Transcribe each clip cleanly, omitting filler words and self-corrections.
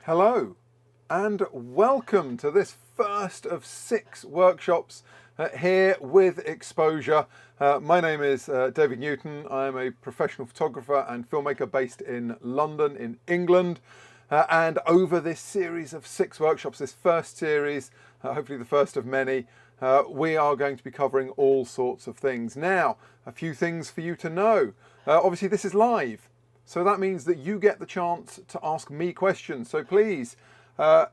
Hello and welcome to this first of 6 workshops here with Xposure. My name is David Newton. I am a professional photographer and filmmaker based in London in England, and over this series of 6 workshops, this first series, hopefully the first of many, we are going to be covering all sorts of things. Now, a few things for you to know. Obviously this is live. So that means that you get the chance to ask me questions. So please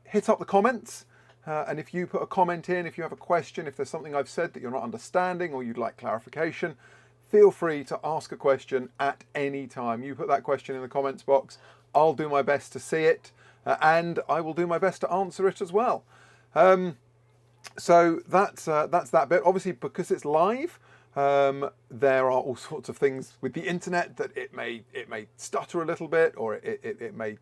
hit up the comments. And if you put a comment in, if you have a question, if there's something I've said that you're not understanding or you'd like clarification, feel free to ask a question at any time. You put that question in the comments box. I'll do my best to see it and I will do my best to answer it as well. So that's that bit. Obviously, because it's live, there are all sorts of things with the internet that it may stutter a little bit, or it may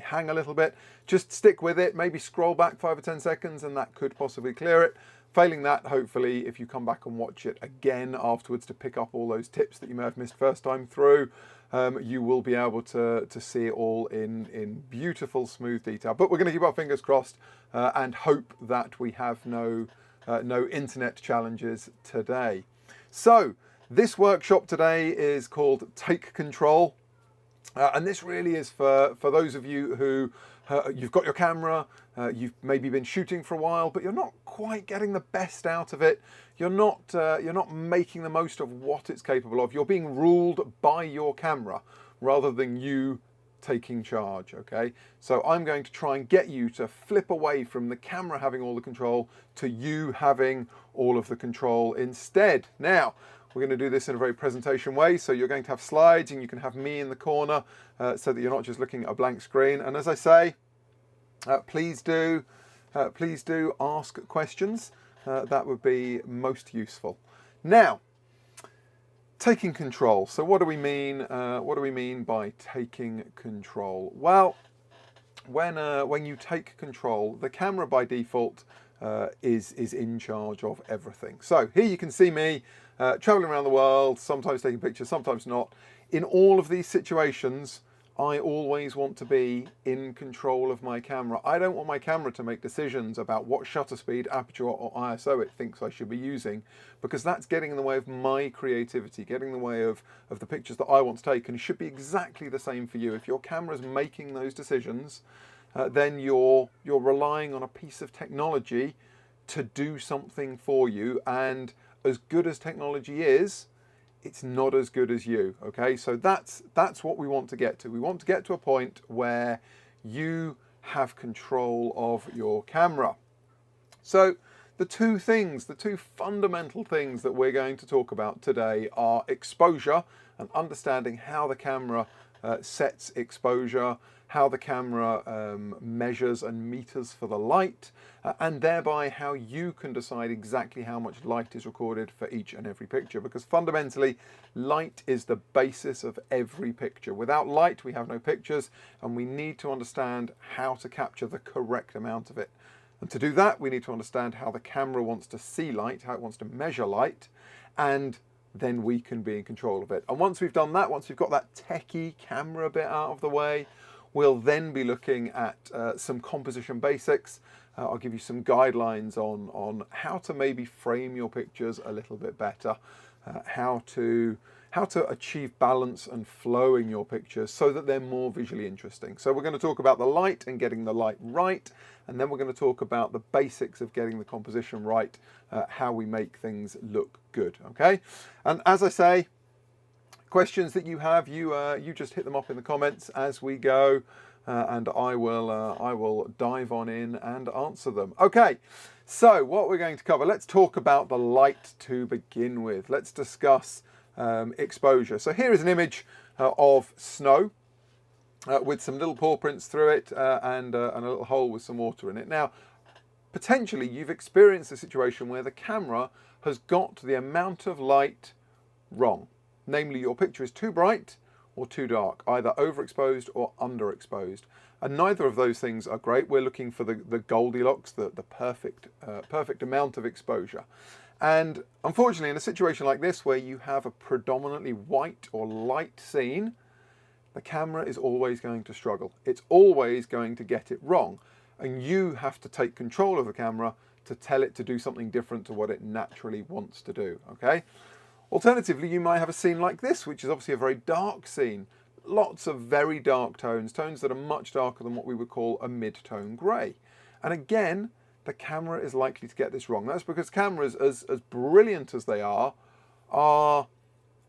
hang a little bit. Just stick with it, maybe scroll back 5 or 10 seconds and that could possibly clear it. Failing that, hopefully if you come back and watch it again afterwards to pick up all those tips that you may have missed first time through, you will be able to see it all in beautiful smooth detail. But we're going to keep our fingers crossed and hope that we have no internet challenges today. So this workshop today is called Take Control, and this really is for those of you who you've got your camera, you've maybe been shooting for a while, but you're not quite getting the best out of it. You're not making the most of what it's capable of. You're being ruled by your camera rather than you taking charge. Okay, so I'm going to try and get you to flip away from the camera having all the control to you having all of the control instead. Now we're going to do this in a very presentation way, so you're going to have slides and you can have me in the corner so that you're not just looking at a blank screen. And as I say, please do ask questions. That would be most useful. Now, taking control. So what do we mean? What do we mean by taking control? Well, when you take control, the camera by default is in charge of everything. So here you can see me traveling around the world, sometimes taking pictures, sometimes not. In all of these situations, I always want to be in control of my camera. I don't want my camera to make decisions about what shutter speed, aperture or ISO it thinks I should be using, because that's getting in the way of my creativity, getting in the way of the pictures that I want to take, and it should be exactly the same for you. If your camera's making those decisions, then you're relying on a piece of technology to do something for you, and as good as technology is, it's not as good as you. Okay, so that's what we want to get to. We want to get to a point where you have control of your camera. So the two fundamental things that we're going to talk about today are exposure and understanding how the camera sets exposure, how the camera measures and meters for the light, and thereby how you can decide exactly how much light is recorded for each and every picture, because fundamentally light is the basis of every picture. Without light we have no pictures, and we need to understand how to capture the correct amount of it. And to do that we need to understand how the camera wants to see light, how it wants to measure light, and then we can be in control of it. And once we've done that, once we've got that techie camera bit out of the way, we'll then be looking at some composition basics. I'll give you some guidelines on how to maybe frame your pictures a little bit better, how to achieve balance and flow in your pictures so that they're more visually interesting. So we're going to talk about the light and getting the light right, and then we're going to talk about the basics of getting the composition right, how we make things look good. Okay, and as I say, questions that you have, you just hit them up in the comments as we go, and I will dive on in and answer them. Okay, so what we're going to cover, let's talk about the light to begin with. Let's discuss exposure. So here is an image of snow with some little paw prints through it and a little hole with some water in it. Now, potentially you've experienced a situation where the camera has got the amount of light wrong. Namely, your picture is too bright or too dark, either overexposed or underexposed. And neither of those things are great. We're looking for the Goldilocks, the perfect amount of exposure. And unfortunately, in a situation like this where you have a predominantly white or light scene, the camera is always going to struggle. It's always going to get it wrong. And you have to take control of the camera to tell it to do something different to what it naturally wants to do, okay? Alternatively, you might have a scene like this, which is obviously a very dark scene. Lots of very dark tones, tones that are much darker than what we would call a mid-tone grey. And again, the camera is likely to get this wrong. That's because cameras, as brilliant as they are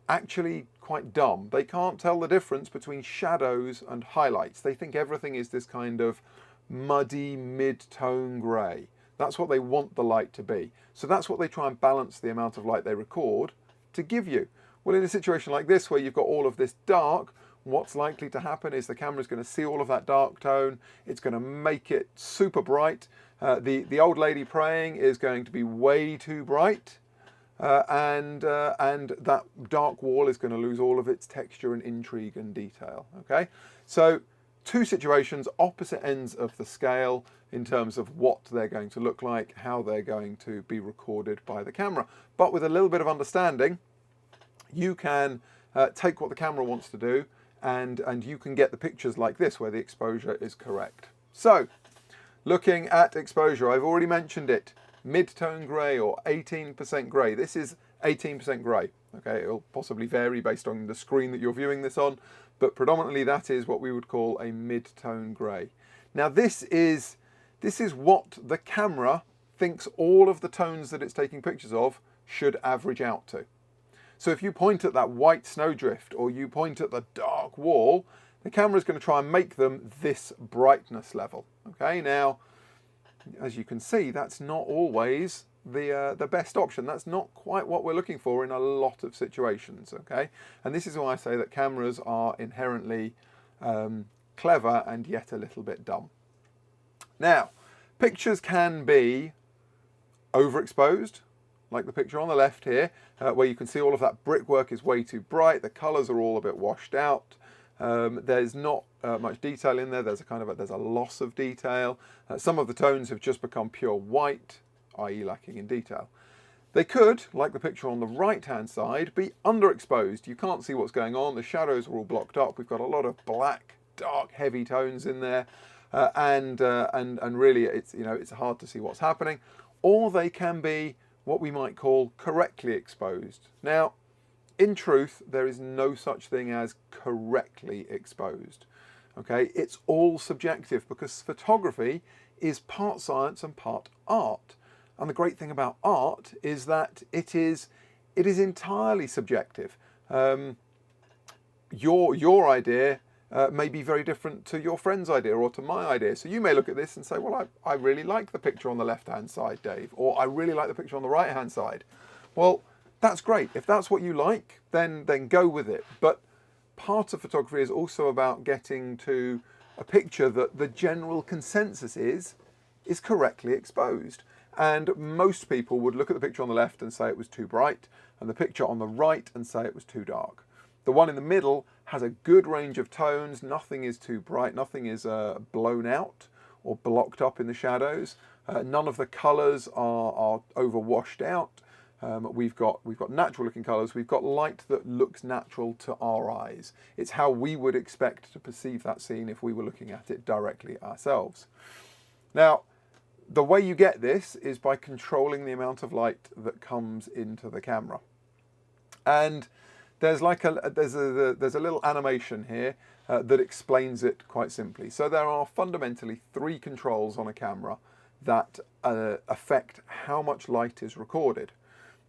actually quite dumb. They can't tell the difference between shadows and highlights. They think everything is this kind of muddy mid-tone grey. That's what they want the light to be. So that's what they try and balance the amount of light they record to give you. Well, in a situation like this where you've got all of this dark, what's likely to happen is the camera's going to see all of that dark tone. It's going to make it super bright. The old lady praying is going to be way too bright. And that dark wall is going to lose all of its texture and intrigue and detail. Okay, so two situations, opposite ends of the scale in terms of what they're going to look like, how they're going to be recorded by the camera. But with a little bit of understanding, you can take what the camera wants to do and you can get the pictures like this where the exposure is correct. So, looking at exposure, I've already mentioned it. Mid-tone grey or 18% grey. This is 18% grey. Okay, it'll possibly vary based on the screen that you're viewing this on, but predominantly that is what we would call a mid-tone grey. Now this is what the camera thinks all of the tones that it's taking pictures of should average out to. So if you point at that white snowdrift or you point at the dark wall, the camera is going to try and make them this brightness level. Okay, now as you can see, that's not always the best option. That's not quite what we're looking for in a lot of situations, okay? And this is why I say that cameras are inherently clever and yet a little bit dumb. Now, pictures can be overexposed, like the picture on the left here, where you can see all of that brickwork is way too bright, the colours are all a bit washed out. There's not much detail in there. There's a loss of detail. Some of the tones have just become pure white, i.e. lacking in detail. They could, like the picture on the right-hand side, be underexposed. You can't see what's going on. The shadows are all blocked up. We've got a lot of black, dark, heavy tones in there, and really, it's hard to see what's happening. Or they can be what we might call correctly exposed. Now, in truth, there is no such thing as correctly exposed. Okay, it's all subjective because photography is part science and part art. And the great thing about art is that it is entirely subjective. Your idea may be very different to your friend's idea or to my idea. So you may look at this and say, well, I really like the picture on the left-hand side, Dave, or I really like the picture on the right-hand side. Well, that's great. If that's what you like, then go with it. But part of photography is also about getting to a picture that the general consensus is correctly exposed. And most people would look at the picture on the left and say it was too bright, and the picture on the right and say it was too dark. The one in the middle has a good range of tones. Nothing is too bright. Nothing is blown out or blocked up in the shadows. None of the colours are overwashed out. We've got natural looking colours. We've got light that looks natural to our eyes. It's how we would expect to perceive that scene if we were looking at it directly ourselves. Now, the way you get this is by controlling the amount of light that comes into the camera. And there's a little animation here that explains it quite simply. So there are fundamentally 3 controls on a camera that affect how much light is recorded.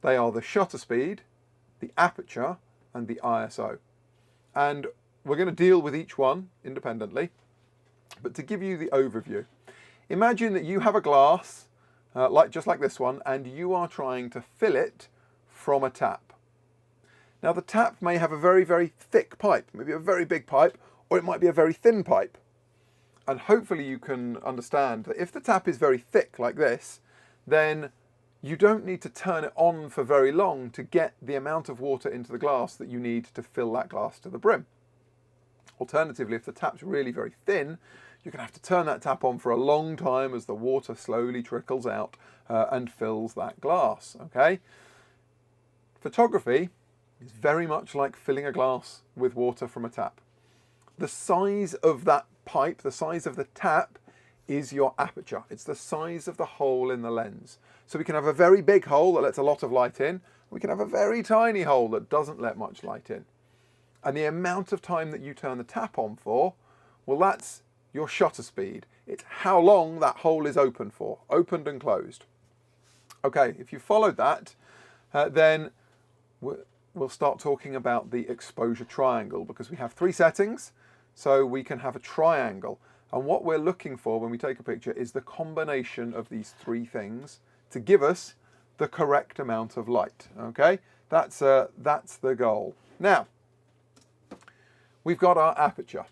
They are the shutter speed, the aperture, and the ISO. And we're going to deal with each one independently. But to give you the overview, imagine that you have a glass, just like this one, and you are trying to fill it from a tap. Now the tap may have a very, very thick pipe, maybe a very big pipe, or it might be a very thin pipe. And hopefully you can understand that if the tap is very thick like this, then you don't need to turn it on for very long to get the amount of water into the glass that you need to fill that glass to the brim. Alternatively, if the tap's really very thin, you're going to have to turn that tap on for a long time as the water slowly trickles out and fills that glass, okay? Photography is very much like filling a glass with water from a tap. the size of that pipe, the size of the tap, is your aperture. It's the size of the hole in the lens. So we can have a very big hole that lets a lot of light in. We can have a very tiny hole that doesn't let much light in. And the amount of time that you turn the tap on for, well, that's your shutter speed. It's how long that hole is open for, opened and closed. Okay, if you followed that, then we'll start talking about the exposure triangle, because we have 3 settings, so we can have a triangle. And what we're looking for when we take a picture is the combination of these 3 things to give us the correct amount of light. Okay, that's the goal. Now, we've got our aperture,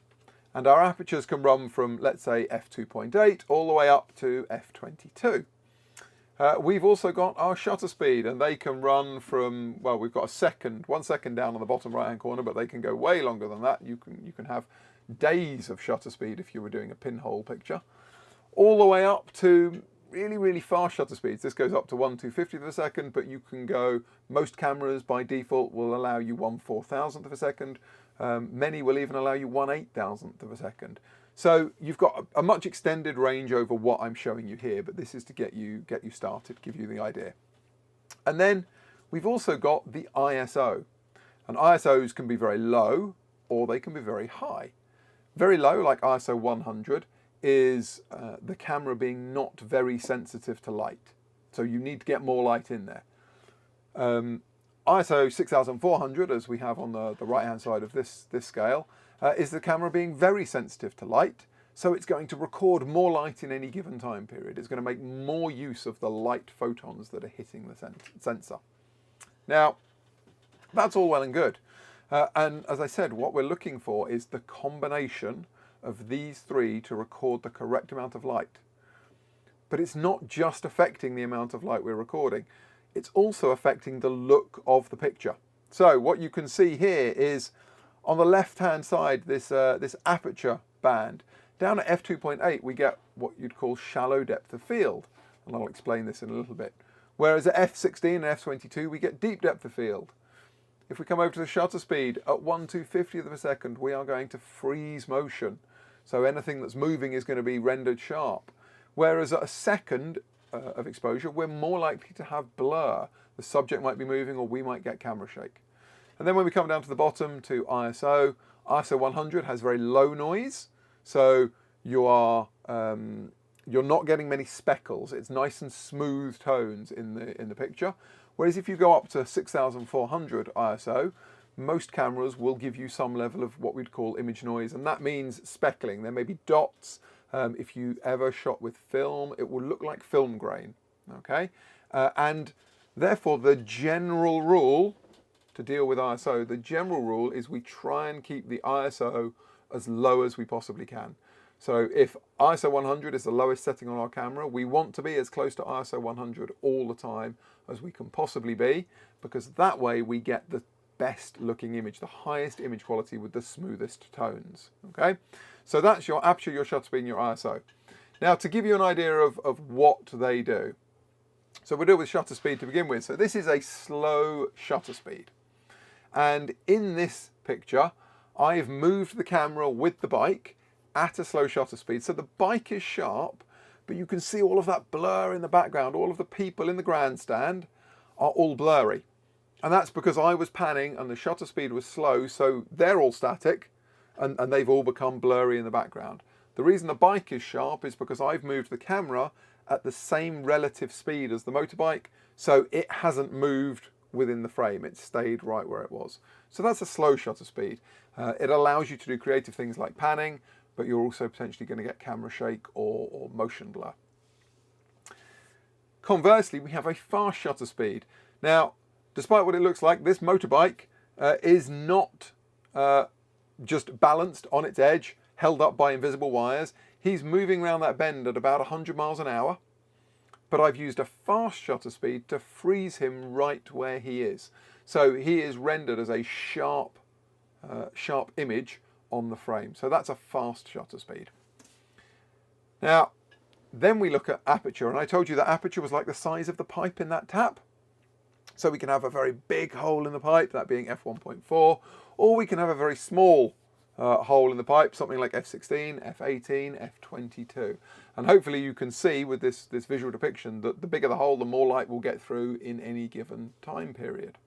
and our apertures can run from, let's say, f2.8 all the way up to f22. We've also got our shutter speed, and they can run from, well, we've got 1 second down on the bottom right hand corner, but they can go way longer than that. You can have days of shutter speed if you were doing a pinhole picture, all the way up to really fast shutter speeds. This goes up to 1/250th of a second, but you can go, most cameras by default will allow you 1/4000th of a second. Many will even allow you 1/8000th of a second. So you've got a much extended range over what I'm showing you here, but this is to get you started, give you the idea. And then we've also got the ISO. And ISOs can be very low or they can be very high. Very low, like ISO 100, is the camera being not very sensitive to light. So you need to get more light in there. ISO 6400, as we have on the right-hand side of this scale, is the camera being very sensitive to light. So it's going to record more light in any given time period. It's going to make more use of the light photons that are hitting the sensor. Now, that's all well and good. And as I said, what we're looking for is the combination of these 3 to record the correct amount of light. But it's not just affecting the amount of light we're recording, it's also affecting the look of the picture. So what you can see here is on the left hand side, this aperture band. Down at f2.8 we get what you'd call shallow depth of field, and I'll explain this in a little bit. Whereas at f16 and f22 we get deep depth of field. If we come over to the shutter speed at 1/250th of a second, we are going to freeze motion. So anything that's moving is going to be rendered sharp. Whereas at a second of exposure, we're more likely to have blur. The subject might be moving or we might get camera shake. And then when we come down to the bottom to ISO, ISO 100 has very low noise. So you're not getting many speckles. It's nice and smooth tones in the picture. Whereas if you go up to 6400 ISO, most cameras will give you some level of what we'd call image noise, and that means speckling. There may be dots. If you ever shot with film, it will look like film grain, okay? And therefore, the general rule to deal with ISO, the general rule is we try and keep the ISO as low as we possibly can. So if ISO 100 is the lowest setting on our camera, we want to be as close to ISO 100 all the time as we can possibly be, because that way we get the best looking image, the highest image quality with the smoothest tones, okay? So that's your aperture, your shutter speed, and your ISO. Now to give you an idea of what they do. So we'll deal with shutter speed to begin with. So this is a slow shutter speed. And in this picture, I've moved the camera with the bike at a slow shutter speed. So the bike is sharp, but you can see all of that blur in the background. All of the people in the grandstand are all blurry. And that's because I was panning and the shutter speed was slow, so they're all static and they've all become blurry in the background. The reason the bike is sharp is because I've moved the camera at the same relative speed as the motorbike, so it hasn't moved within the frame. It stayed right where it was. So that's a slow shutter speed. It allows you to do creative things like panning, but you're also potentially going to get camera shake or motion blur. Conversely, we have a fast shutter speed. Now, despite what it looks like, this motorbike is not just balanced on its edge, held up by invisible wires. He's moving around that bend at about 100 miles an hour, but I've used a fast shutter speed to freeze him right where he is. So he is rendered as a sharp image on the frame. So that's a fast shutter speed. Now, then we look at aperture, and I told you that aperture was like the size of the pipe in that tap. So we can have a very big hole in the pipe, that being f1.4, or we can have a very small hole in the pipe, something like f16, f18, f22. And hopefully you can see with this visual depiction that the bigger the hole, the more light will get through in any given time period.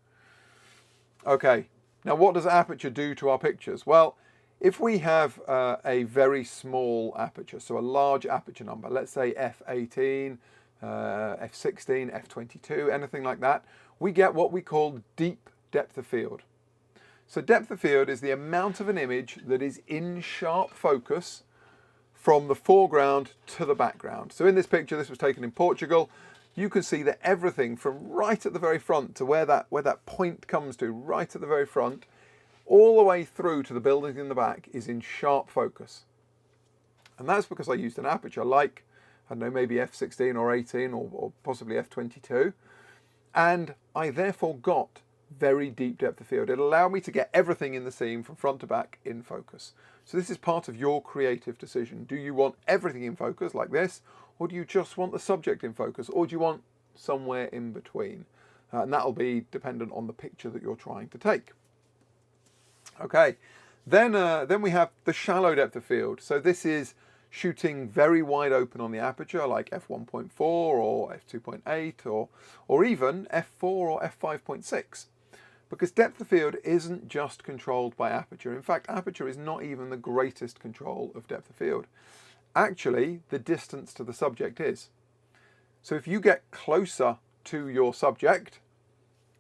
Okay, now what does aperture do to our pictures? Well, if we have a very small aperture, so a large aperture number, let's say f18, f16, f22, anything like that, we get what we call deep depth of field. So depth of field is the amount of an image that is in sharp focus from the foreground to the background. So in this picture, this was taken in Portugal, you can see that everything from right at the very front to where that point comes to, right at the very front, all the way through to the buildings in the back is in sharp focus. And that's because I used an aperture like, I don't know, maybe f16 or 18 or possibly f22. And I therefore got very deep depth of field. It allowed me to get everything in the scene from front to back in focus. So this is part of your creative decision. Do you want everything in focus like this, or do you just want the subject in focus, or do you want somewhere in between? And that'll be dependent on the picture that you're trying to take. Okay, then we have the shallow depth of field. So this is shooting very wide open on the aperture, like f1.4 or f2.8 or even f4 or f5.6. Because depth of field isn't just controlled by aperture. In fact, aperture is not even the greatest control of depth of field. Actually, the distance to the subject is. So if you get closer to your subject,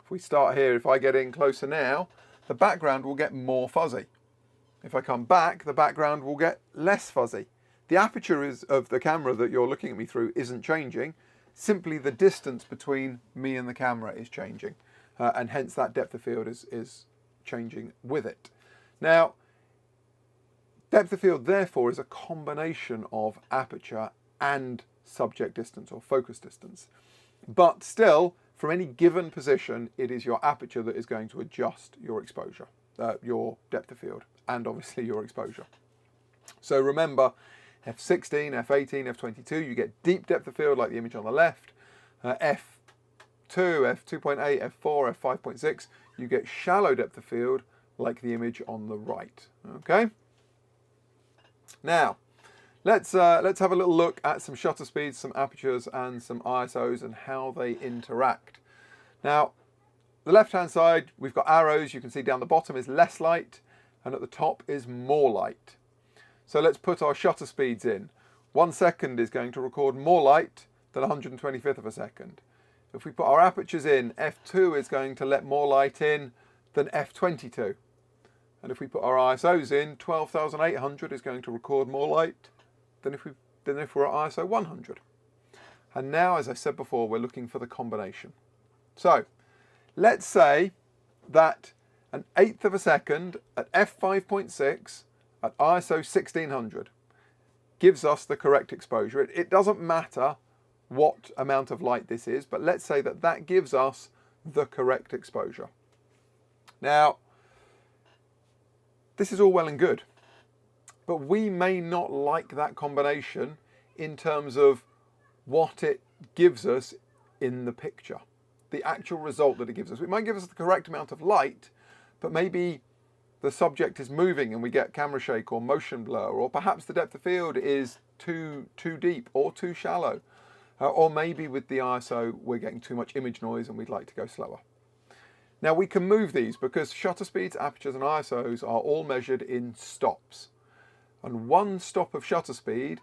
if we start here, if I get in closer now, the background will get more fuzzy. If I come back, the background will get less fuzzy. The aperture of the camera that you're looking at me through isn't changing. Simply the distance between me and the camera is changing. And hence that depth of field is changing with it. Now, depth of field therefore is a combination of aperture and subject distance or focus distance. But still, from any given position, it is your aperture that is going to adjust your exposure, your depth of field, and obviously your exposure. So remember, f16, f18, f22, you get deep depth of field like the image on the left. f2, f2.8, f4, f5.6, you get shallow depth of field like the image on the right. Okay. Now, let's have a little look at some shutter speeds, some apertures, and some ISOs and how they interact. Now, the left-hand side, we've got arrows. You can see down the bottom is less light, and at the top is more light. So let's put our shutter speeds in. 1 second is going to record more light than 125th of a second. If we put our apertures in, f2 is going to let more light in than f22. And if we put our ISOs in, 12,800 is going to record more light than if we're at ISO 100. And now, as I said before, we're looking for the combination. So let's say that an eighth of a second at f5.6 at ISO 1600 gives us the correct exposure. It doesn't matter what amount of light this is, but let's say that that gives us the correct exposure. Now, this is all well and good, but we may not like that combination in terms of what it gives us in the picture, the actual result that it gives us. It might give us the correct amount of light, but maybe the subject is moving and we get camera shake or motion blur, or perhaps the depth of field is too deep or too shallow. Or maybe with the ISO, we're getting too much image noise and we'd like to go slower. Now we can move these because shutter speeds, apertures and ISOs are all measured in stops. And 1 stop of shutter speed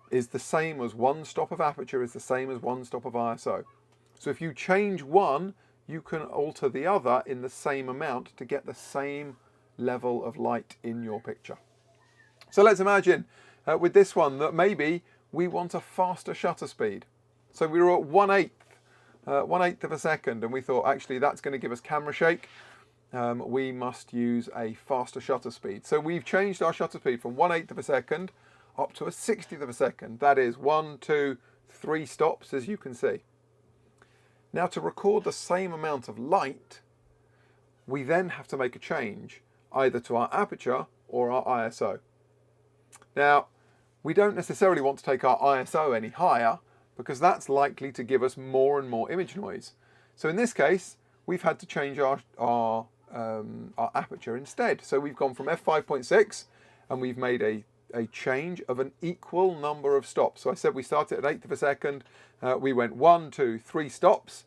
is the same as 1 stop of aperture is the same as 1 stop of ISO. So if you change one, you can alter the other in the same amount to get the same level of light in your picture. So let's imagine with this one that maybe we want a faster shutter speed. So we were at 1/8 of a second, and we thought actually that's going to give us camera shake. We must use a faster shutter speed. So we've changed our shutter speed from 1/8 of a second up to a 1/60th of a second. That is 1, 2, 3 stops, as you can see. Now to record the same amount of light, we then have to make a change either to our aperture or our ISO. Now, we don't necessarily want to take our ISO any higher because that's likely to give us more and more image noise. So in this case, we've had to change our our aperture instead. So we've gone from f5.6 and we've made a change of an equal number of stops. So I said we started at 1/8 of a second, we went 1, 2, 3 stops.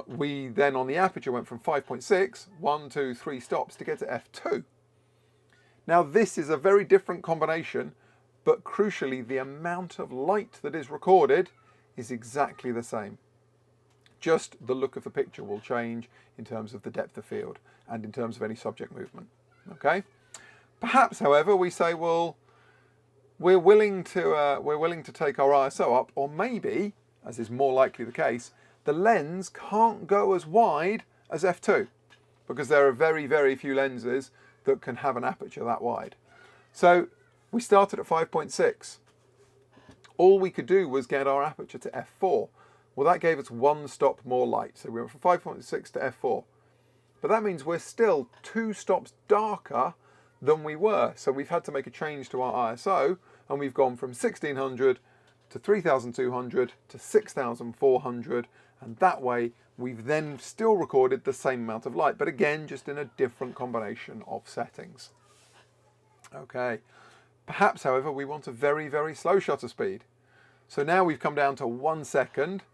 We then on the aperture went from 5.6, 1, 2, 3 stops to get to f2. Now this is a very different combination, but crucially the amount of light that is recorded is exactly the same. Just the look of the picture will change in terms of the depth of field and in terms of any subject movement. Okay. Perhaps, however, we say, well, we're willing to take our ISO up, or maybe, as is more likely the case, the lens can't go as wide as f2, because there are very, very few lenses that can have an aperture that wide. So we started at 5.6. All we could do was get our aperture to f4. Well, that gave us 1 stop more light. So we went from 5.6 to f4. But that means we're still 2 stops darker than we were. So we've had to make a change to our ISO, and we've gone from 1600 to 3200 to 6400. And that way, we've then still recorded the same amount of light, but again, just in a different combination of settings. Okay. Perhaps, however, we want a very, very slow shutter speed. So now we've come down to 1 second.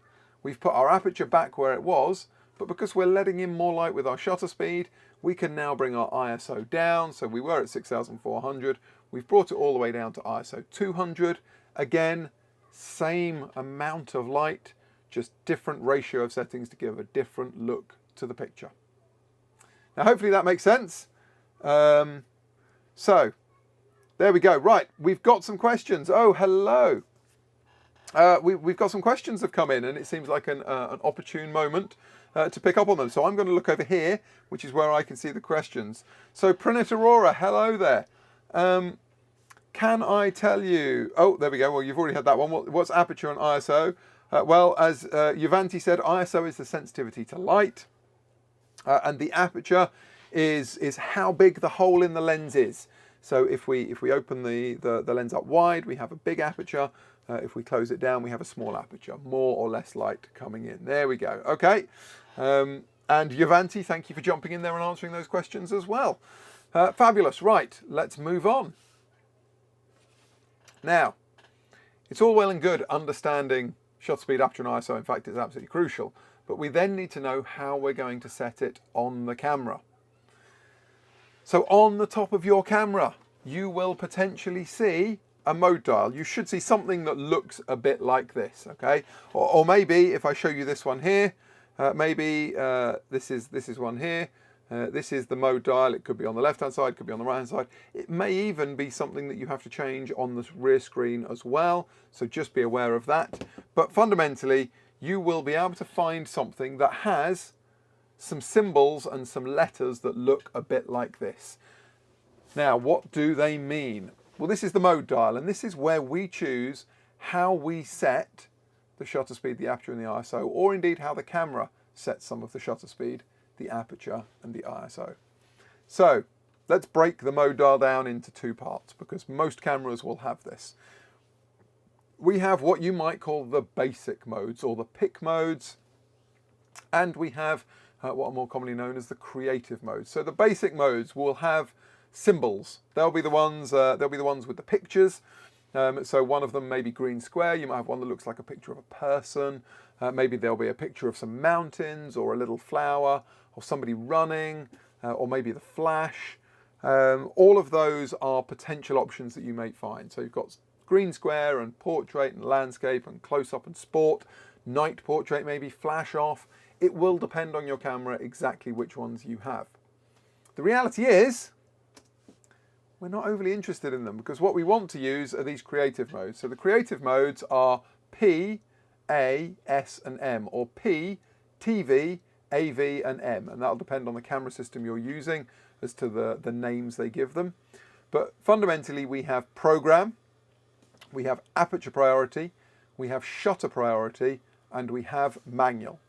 We've put our aperture back where it was, but because we're letting in more light with our shutter speed, we can now bring our ISO down. So we were at 6400. We've brought it all the way down to ISO 200. Again, same amount of light, just different ratio of settings to give a different look to the picture. Now, hopefully that makes sense. So there we go. Right, we've got some questions. Oh, hello. We've got some questions that have come in, and it seems like an opportune moment to pick up on them. So I'm going to look over here, which is where I can see the questions. So Pranit Aurora, hello there. Can I tell you... Oh, there we go. Well, you've already had that one. What's aperture and ISO? Well, as Yuvanti said, ISO is the sensitivity to light, and the aperture is how big the hole in the lens is. So if we open the lens up wide, we have a big aperture. If we close it down, we have a small aperture, more or less light coming in. There we go. Okay. And Yuvanti, thank you for jumping in there and answering those questions as well. Fabulous. Right, let's move on. Now, it's all well and good understanding shutter speed, aperture and ISO. In fact, it's absolutely crucial. But we then need to know how we're going to set it on the camera. So on the top of your camera, you will potentially see a mode dial. You should see something that looks a bit like this, okay? Or maybe if I show you this one here, maybe this is one here. This is the mode dial. It could be on the left-hand side, could be on the right-hand side. It may even be something that you have to change on the rear screen as well. So just be aware of that. But fundamentally, you will be able to find something that has some symbols and some letters that look a bit like this. Now, what do they mean? Well, this is the mode dial, and this is where we choose how we set the shutter speed, the aperture and the ISO, or indeed how the camera sets some of the shutter speed, the aperture and the ISO. So let's break the mode dial down into 2 parts, because most cameras will have this. We have what you might call the basic modes, or the pick modes, and we have what are more commonly known as the creative modes. So the basic modes will have symbols. They'll be the ones with the pictures. So one of them may be green square. You might have one that looks like a picture of a person. Maybe there'll be a picture of some mountains or a little flower or somebody running, or maybe the flash. All of those are potential options that you may find. So you've got green square and portrait and landscape and close-up and sport, night portrait maybe, flash off. It will depend on your camera exactly which ones you have. The reality is, we're not overly interested in them, because what we want to use are these creative modes. So the creative modes are P, A, S and M, or P, TV, AV and M, and that'll depend on the camera system you're using as to the names they give them. But fundamentally we have program, we have aperture priority, we have shutter priority, and we have manual.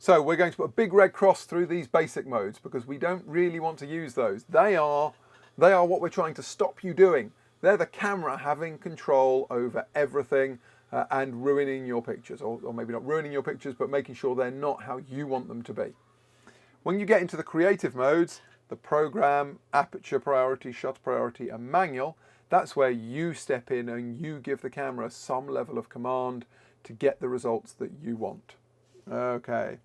So we're going to put a big red cross through these basic modes because we don't really want to use those. They are what we're trying to stop you doing. They're the camera having control over everything and ruining your pictures, or maybe not ruining your pictures, but making sure they're not how you want them to be. When you get into the creative modes, the program, aperture priority, shutter priority, and manual, that's where you step in and you give the camera some level of command to get the results that you want. Okay,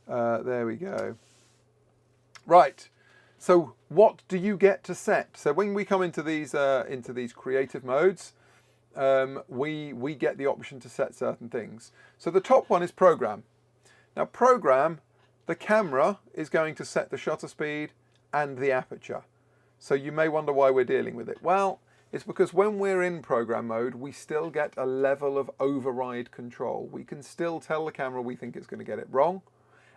there we go. Right, so what do you get to set? So when we come into these creative modes, we get the option to set certain things. So the top one is program. Now program, the camera is going to set the shutter speed and the aperture. So you may wonder why we're dealing with it. Well, it's because when we're in program mode, we still get a level of override control. We can still tell the camera we think it's going to get it wrong,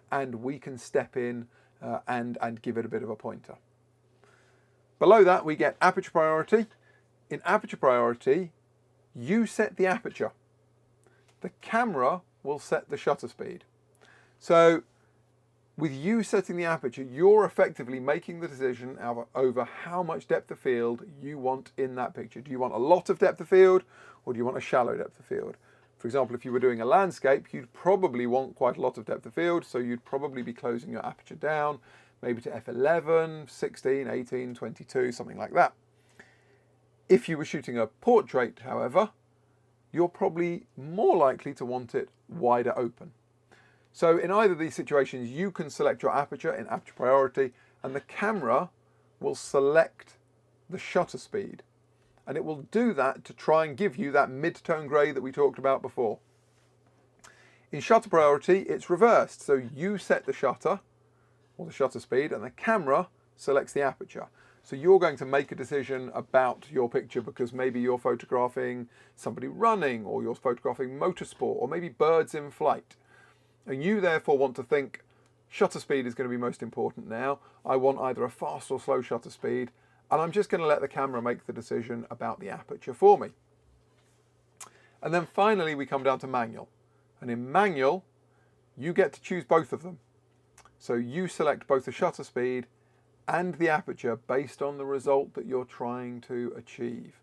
and we can step in and give it a bit of a pointer. Below that, we get aperture priority. In aperture priority, you set the aperture. The camera will set the shutter speed. So with you setting the aperture, you're effectively making the decision over how much depth of field you want in that picture. Do you want a lot of depth of field, or do you want a shallow depth of field? For example, if you were doing a landscape, you'd probably want quite a lot of depth of field, so you'd probably be closing your aperture down, maybe to f11, 16, 18, 22, something like that. If you were shooting a portrait, however, you're probably more likely to want it wider open. So in either of these situations, you can select your aperture in aperture priority, and the camera will select the shutter speed. And it will do that to try and give you that mid-tone grey that we talked about before. In shutter priority, it's reversed. So you set the shutter, or the shutter speed, and the camera selects the aperture. So you're going to make a decision about your picture because maybe you're photographing somebody running, or you're photographing motorsport, or maybe birds in flight. And you therefore want to think, shutter speed is going to be most important now. I want either a fast or slow shutter speed, and I'm just going to let the camera make the decision about the aperture for me. And then finally we come down to manual. And in manual, you get to choose both of them. So you select both the shutter speed and the aperture based on the result that you're trying to achieve.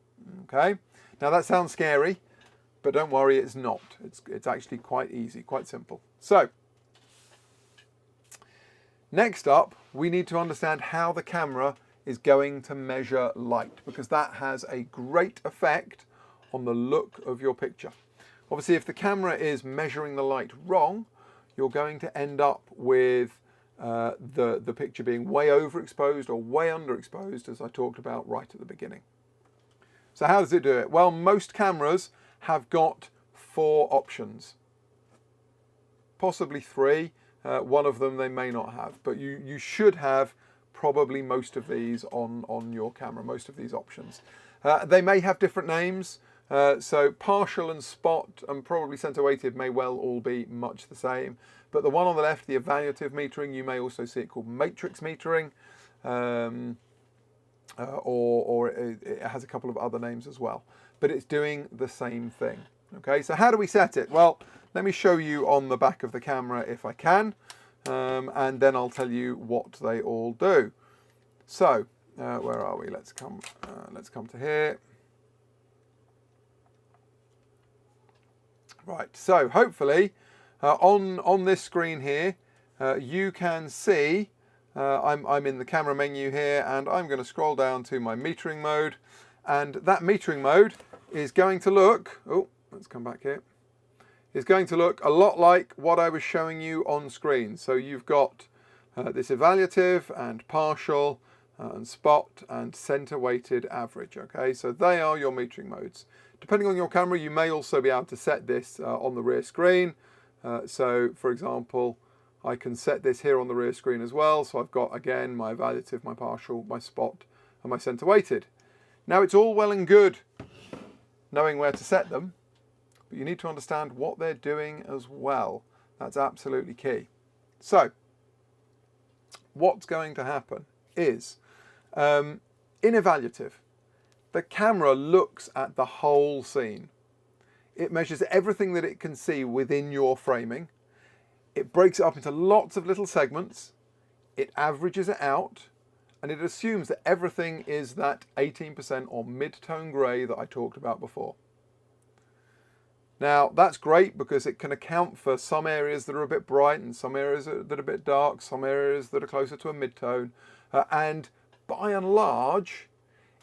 Okay? Now that sounds scary, but don't worry, it's not. It's actually quite easy, quite simple. So, next up, we need to understand how the camera is going to measure light, because that has a great effect on the look of your picture. Obviously, if the camera is measuring the light wrong, you're going to end up with the picture being way overexposed or way underexposed, as I talked about right at the beginning. So how does it do it? Well, most cameras have got 4 options, possibly 3. One of them they may not have, but you should have probably most of these on your camera, most of these options. They may have different names, so partial and spot and probably center weighted may well all be much the same, but the one on the left, the evaluative metering, you may also see it called matrix metering, or it has a couple of other names as well, but it's doing the same thing. Okay, so how do we set it? Well, let me show you on the back of the camera if I can, and then I'll tell you what they all do. So, where are we? Let's come to here. Right, so hopefully on this screen here, you can see I'm in the camera menu here, and I'm going to scroll down to my metering mode, and that metering mode is going to look, oh, let's come back here, is going to look a lot like what I was showing you on screen. So you've got this evaluative and partial and spot and center weighted average. Okay, so they are your metering modes. Depending on your camera, you may also be able to set this on the rear screen. So for example, I can set this here on the rear screen as well. So I've got, again, my evaluative, my partial, my spot, and my center weighted. Now it's all well and good knowing where to set them, but you need to understand what they're doing as well. That's absolutely key. So what's going to happen is, in evaluative, the camera looks at the whole scene. It measures everything that it can see within your framing. It breaks it up into lots of little segments. It averages it out, and it assumes that everything is that 18% or mid-tone grey that I talked about before. Now that's great because it can account for some areas that are a bit bright and some areas that are a bit dark, some areas that are closer to a mid-tone, and by and large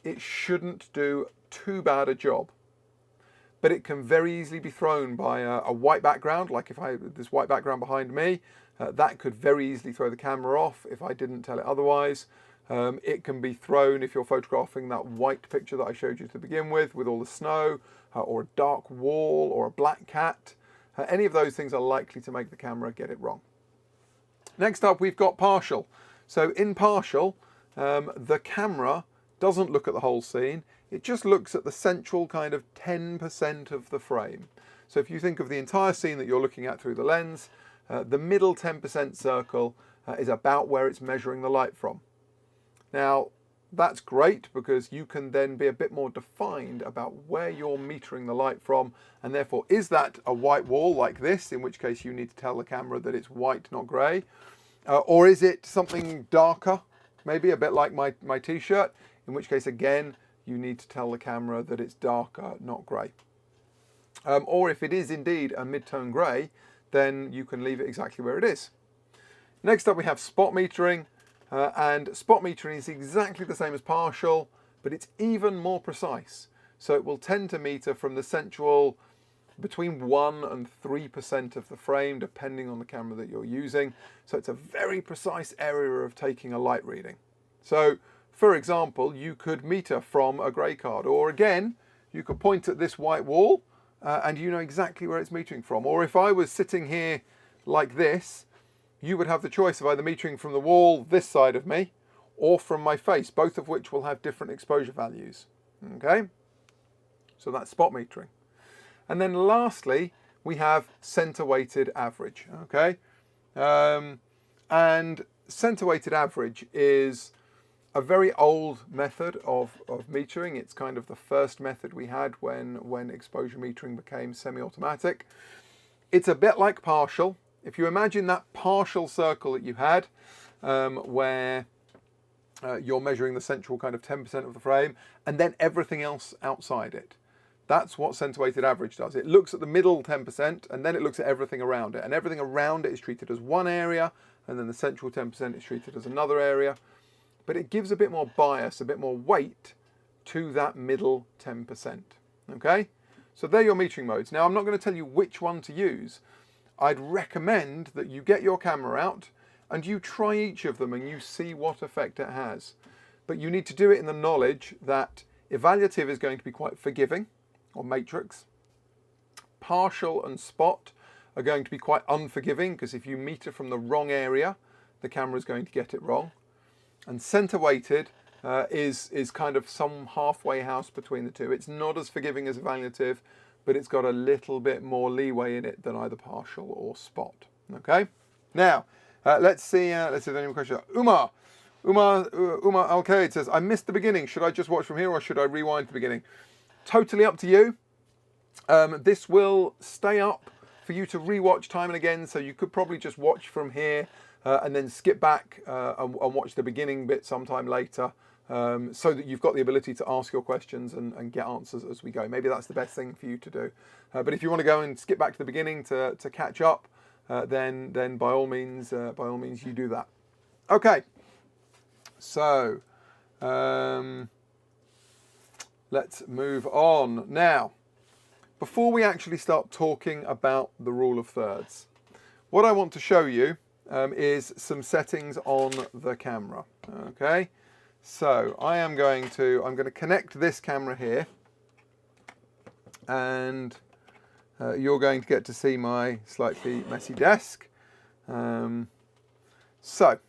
it shouldn't do too bad a job. But it can very easily be thrown by a white background, like if I had this white background behind me, that could very easily throw the camera off if I didn't tell it otherwise. It can be thrown if you're photographing that white picture that I showed you to begin with all the snow, or a dark wall, or a black cat. Any of those things are likely to make the camera get it wrong. Next up, we've got partial. So in partial, the camera doesn't look at the whole scene. It just looks at the central kind of 10% of the frame. So if you think of the entire scene that you're looking at through the lens, the middle 10% circle is about where it's measuring the light from. Now, that's great because you can then be a bit more defined about where you're metering the light from, and therefore, is that a white wall like this, in which case you need to tell the camera that it's white, not grey, or is it something darker, maybe a bit like my t-shirt, in which case, again, you need to tell the camera that it's darker, not grey. Or if it is indeed a mid-tone grey, then you can leave it exactly where it is. Next up, we have spot metering. And spot metering is exactly the same as partial, but it's even more precise. So it will tend to meter from the central between 1 and 3% of the frame, depending on the camera that you're using. So it's a very precise area of taking a light reading. So, for example, you could meter from a grey card, or again, you could point at this white wall and you know exactly where it's metering from. Or if I was sitting here like this, you would have the choice of either metering from the wall this side of me or from my face, both of which will have different exposure values. Okay, so that's spot metering. And then lastly, we have center weighted average. Okay, and center weighted average is a very old method of metering. It's kind of the first method we had when exposure metering became semi-automatic. It's a bit like partial. If you imagine that partial circle that you had, where you're measuring the central kind of 10% of the frame, and then everything else outside it. That's what center weighted average does. It looks at the middle 10%, and then it looks at everything around it. And everything around it is treated as one area, and then the central 10% is treated as another area. But it gives a bit more bias, a bit more weight to that middle 10%. Okay? So they're your metering modes. Now, I'm not going to tell you which one to use. I'd recommend that you get your camera out and you try each of them and you see what effect it has. But you need to do it in the knowledge that evaluative is going to be quite forgiving, or matrix. Partial and spot are going to be quite unforgiving, because if you meter from the wrong area, the camera is going to get it wrong. And center weighted is kind of some halfway house between the two. It's not as forgiving as evaluative, but it's got a little bit more leeway in it than either partial or spot. Okay, now let's see if there's any more questions. Umar Al-Qaid says, I missed the beginning. Should I just watch from here or should I rewind to the beginning? Totally up to you. This will stay up for you to rewatch time and again, so you could probably just watch from here and then skip back and watch the beginning bit sometime later. So that you've got the ability to ask your questions and get answers as we go. Maybe that's the best thing for you to do. But if you want to go and skip back to the beginning to catch up, then by all means you do that. Okay. So let's move on now. Before we actually start talking about the rule of thirds, what I want to show you is some settings on the camera. Okay. So I'm going to connect this camera here, and you're going to get to see my slightly messy desk. So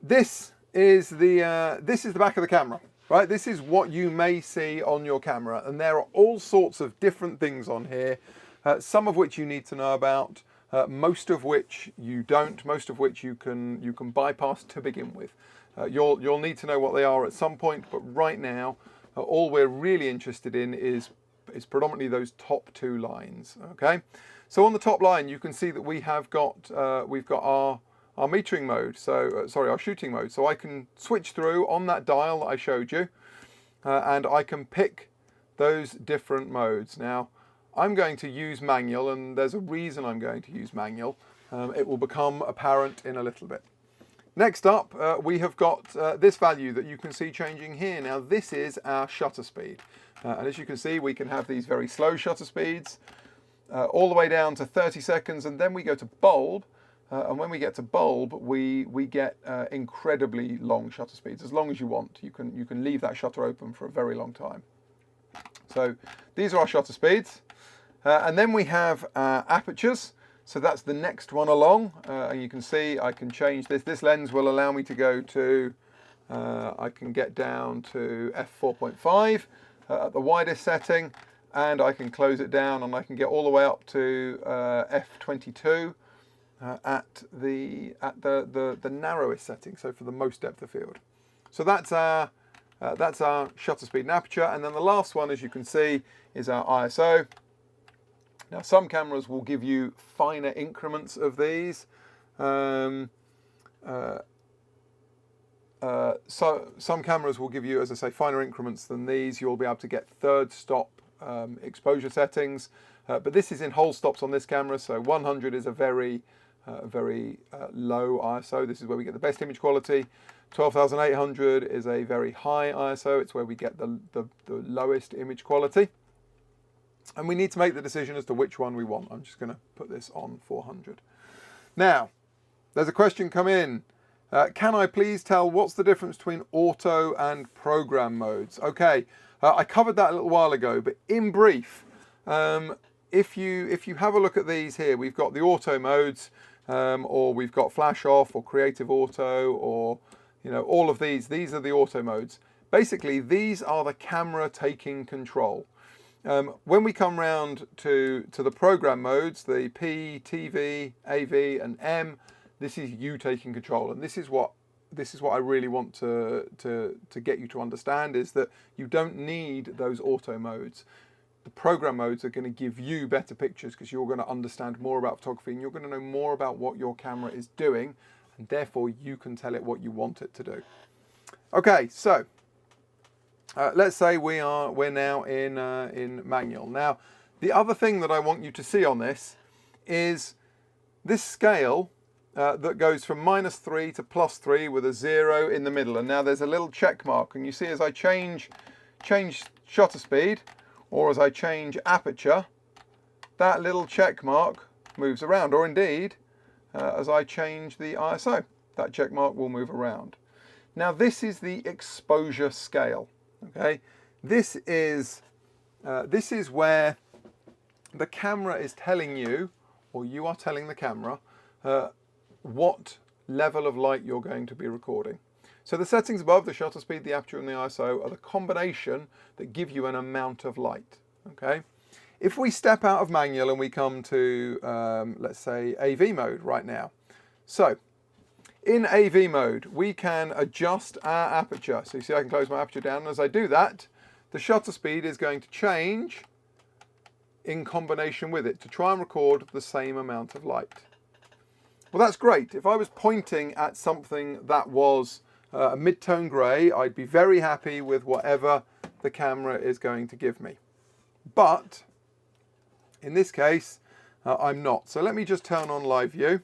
this is the back of the camera, right? This is what you may see on your camera, and there are all sorts of different things on here, some of which you need to know about. Most of which you don't, most of which you can bypass to begin with. You'll need to know what they are at some point, but right now, all we're really interested in is predominantly those top two lines. Okay, so on the top line, you can see that we've got our metering mode. So our shooting mode. So I can switch through on that dial that I showed you, and I can pick those different modes. Now, I'm going to use manual, and there's a reason I'm going to use manual. It will become apparent in a little bit. Next up, we have got this value that you can see changing here. Now, this is our shutter speed. And as you can see, we can have these very slow shutter speeds, all the way down to 30 seconds, and then we go to bulb. And when we get to bulb, we get incredibly long shutter speeds, as long as you want. You can leave that shutter open for a very long time. So these are our shutter speeds. And then we have apertures. So that's the next one along. And you can see I can change this. This lens will allow me to go to, I can get down to f4.5 at the widest setting, and I can close it down, and I can get all the way up to f22 at the narrowest setting, so for the most depth of field. So that's our shutter speed and aperture. And then the last one, as you can see, is our ISO. Now, some cameras will give you finer increments of these. So some cameras will give you, as I say, finer increments than these. You'll be able to get third stop exposure settings. But this is in whole stops on this camera. So 100 is a very low ISO. This is where we get the best image quality. 12,800 is a very high ISO. It's where we get the lowest image quality. And we need to make the decision as to which one we want. I'm just going to put this on 400. Now, there's a question come in. Can I please tell what's the difference between auto and program modes? Okay, I covered that a little while ago, but in brief, if you have a look at these here, we've got the auto modes, or we've got flash off or creative auto, or all of these. These are the auto modes. Basically, these are the camera taking control. When we come round to the program modes, the P, TV, AV, and M, this is you taking control, and this is what I really want to get you to understand, is that you don't need those auto modes. The program modes are going to give you better pictures because you're going to understand more about photography, and you're going to know more about what your camera is doing, and therefore you can tell it what you want it to do. Okay, so let's say we're now in manual. Now, the other thing that I want you to see on this is this scale that goes from -3 to +3 with a 0 in the middle. And now there's a little check mark, and you see as I change shutter speed, or as I change aperture, that little check mark moves around, or indeed as I change the ISO, that check mark will move around. Now this is the exposure scale. Okay, this is where the camera is telling you, or you are telling the camera, what level of light you're going to be recording. So the settings above, the shutter speed, the aperture, and the ISO, are the combination that give you an amount of light. Okay, if we step out of manual and we come to let's say AV mode right now. So in AV mode, we can adjust our aperture. So you see I can close my aperture down, and as I do that, the shutter speed is going to change in combination with it to try and record the same amount of light. Well, that's great. If I was pointing at something that was a mid-tone grey, I'd be very happy with whatever the camera is going to give me. But in this case, I'm not. So let me just turn on live view.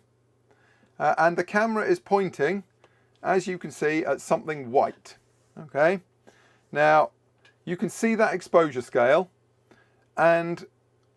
And the camera is pointing, as you can see, at something white. Okay. Now, you can see that exposure scale, and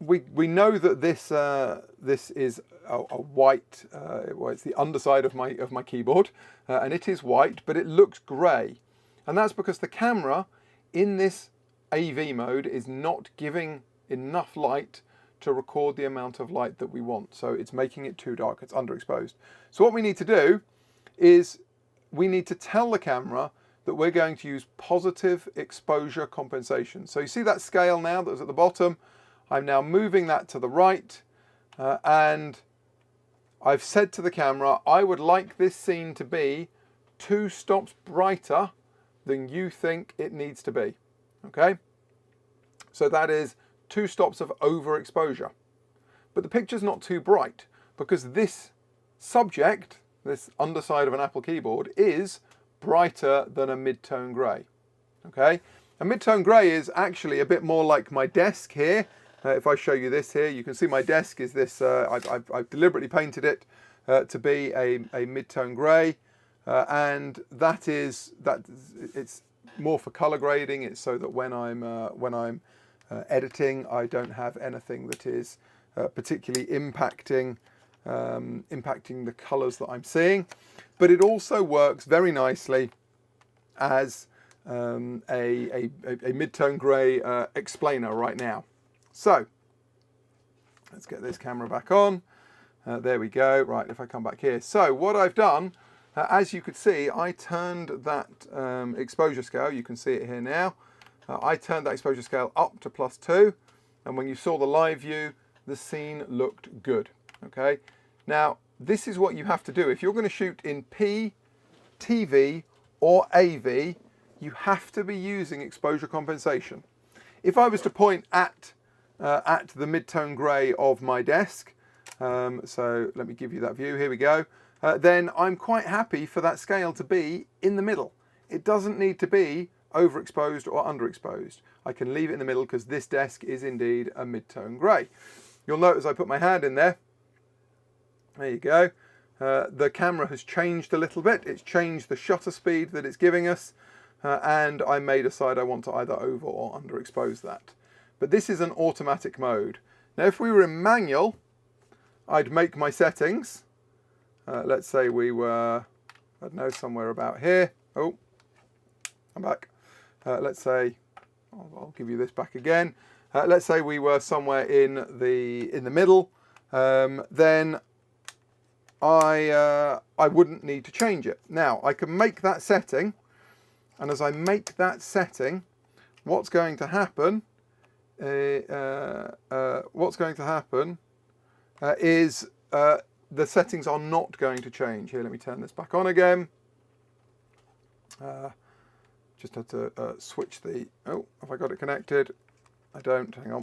we know that this is a white. Well, it's the underside of my keyboard, and it is white, but it looks grey, and that's because the camera in this AV mode is not giving enough light to record the amount of light that we want. So it's making it too dark, it's underexposed. So what we need to do is we need to tell the camera that we're going to use positive exposure compensation. So you see that scale now that was at the bottom? I'm now moving that to the right, and I've said to the camera, I would like this scene to be 2 stops brighter than you think it needs to be. Okay? So that is 2 stops of overexposure. But the picture's not too bright because this subject, this underside of an Apple keyboard, is brighter than a mid-tone grey. Okay? A mid-tone grey is actually a bit more like my desk here. If I show you this here, you can see my desk is this, I've deliberately painted it to be a mid-tone grey, and it's more for colour grading. It's so that when I'm editing, I don't have anything that is particularly impacting the colours that I'm seeing. But it also works very nicely as a mid-tone grey explainer right now. So let's get this camera back on. There we go. Right, if I come back here. So what I've done, as you could see, I turned that exposure scale. You can see it here now. I turned that exposure scale up to +2. And when you saw the live view, the scene looked good. Okay. Now, this is what you have to do. If you're going to shoot in P, TV, or AV, you have to be using exposure compensation. If I was to point at the mid-tone grey of my desk, so let me give you that view, here we go, then I'm quite happy for that scale to be in the middle. It doesn't need to be overexposed or underexposed. I can leave it in the middle because this desk is indeed a mid-tone grey. You'll notice I put my hand in there. There you go. The camera has changed a little bit. It's changed the shutter speed that it's giving us, and I may decide I want to either over or underexpose that. But this is an automatic mode. Now, if we were in manual, I'd make my settings. Let's say we were, I don't know, somewhere about here. Oh, I'm back. Let's say, I'll give you this back again. Let's say we were somewhere in the middle. Then I wouldn't need to change it. Now, I can make that setting, and as I make that setting, what's going to happen is the settings are not going to change. Here, let me turn this back on again. Just had to switch the, oh, have I got it connected? I don't, hang on.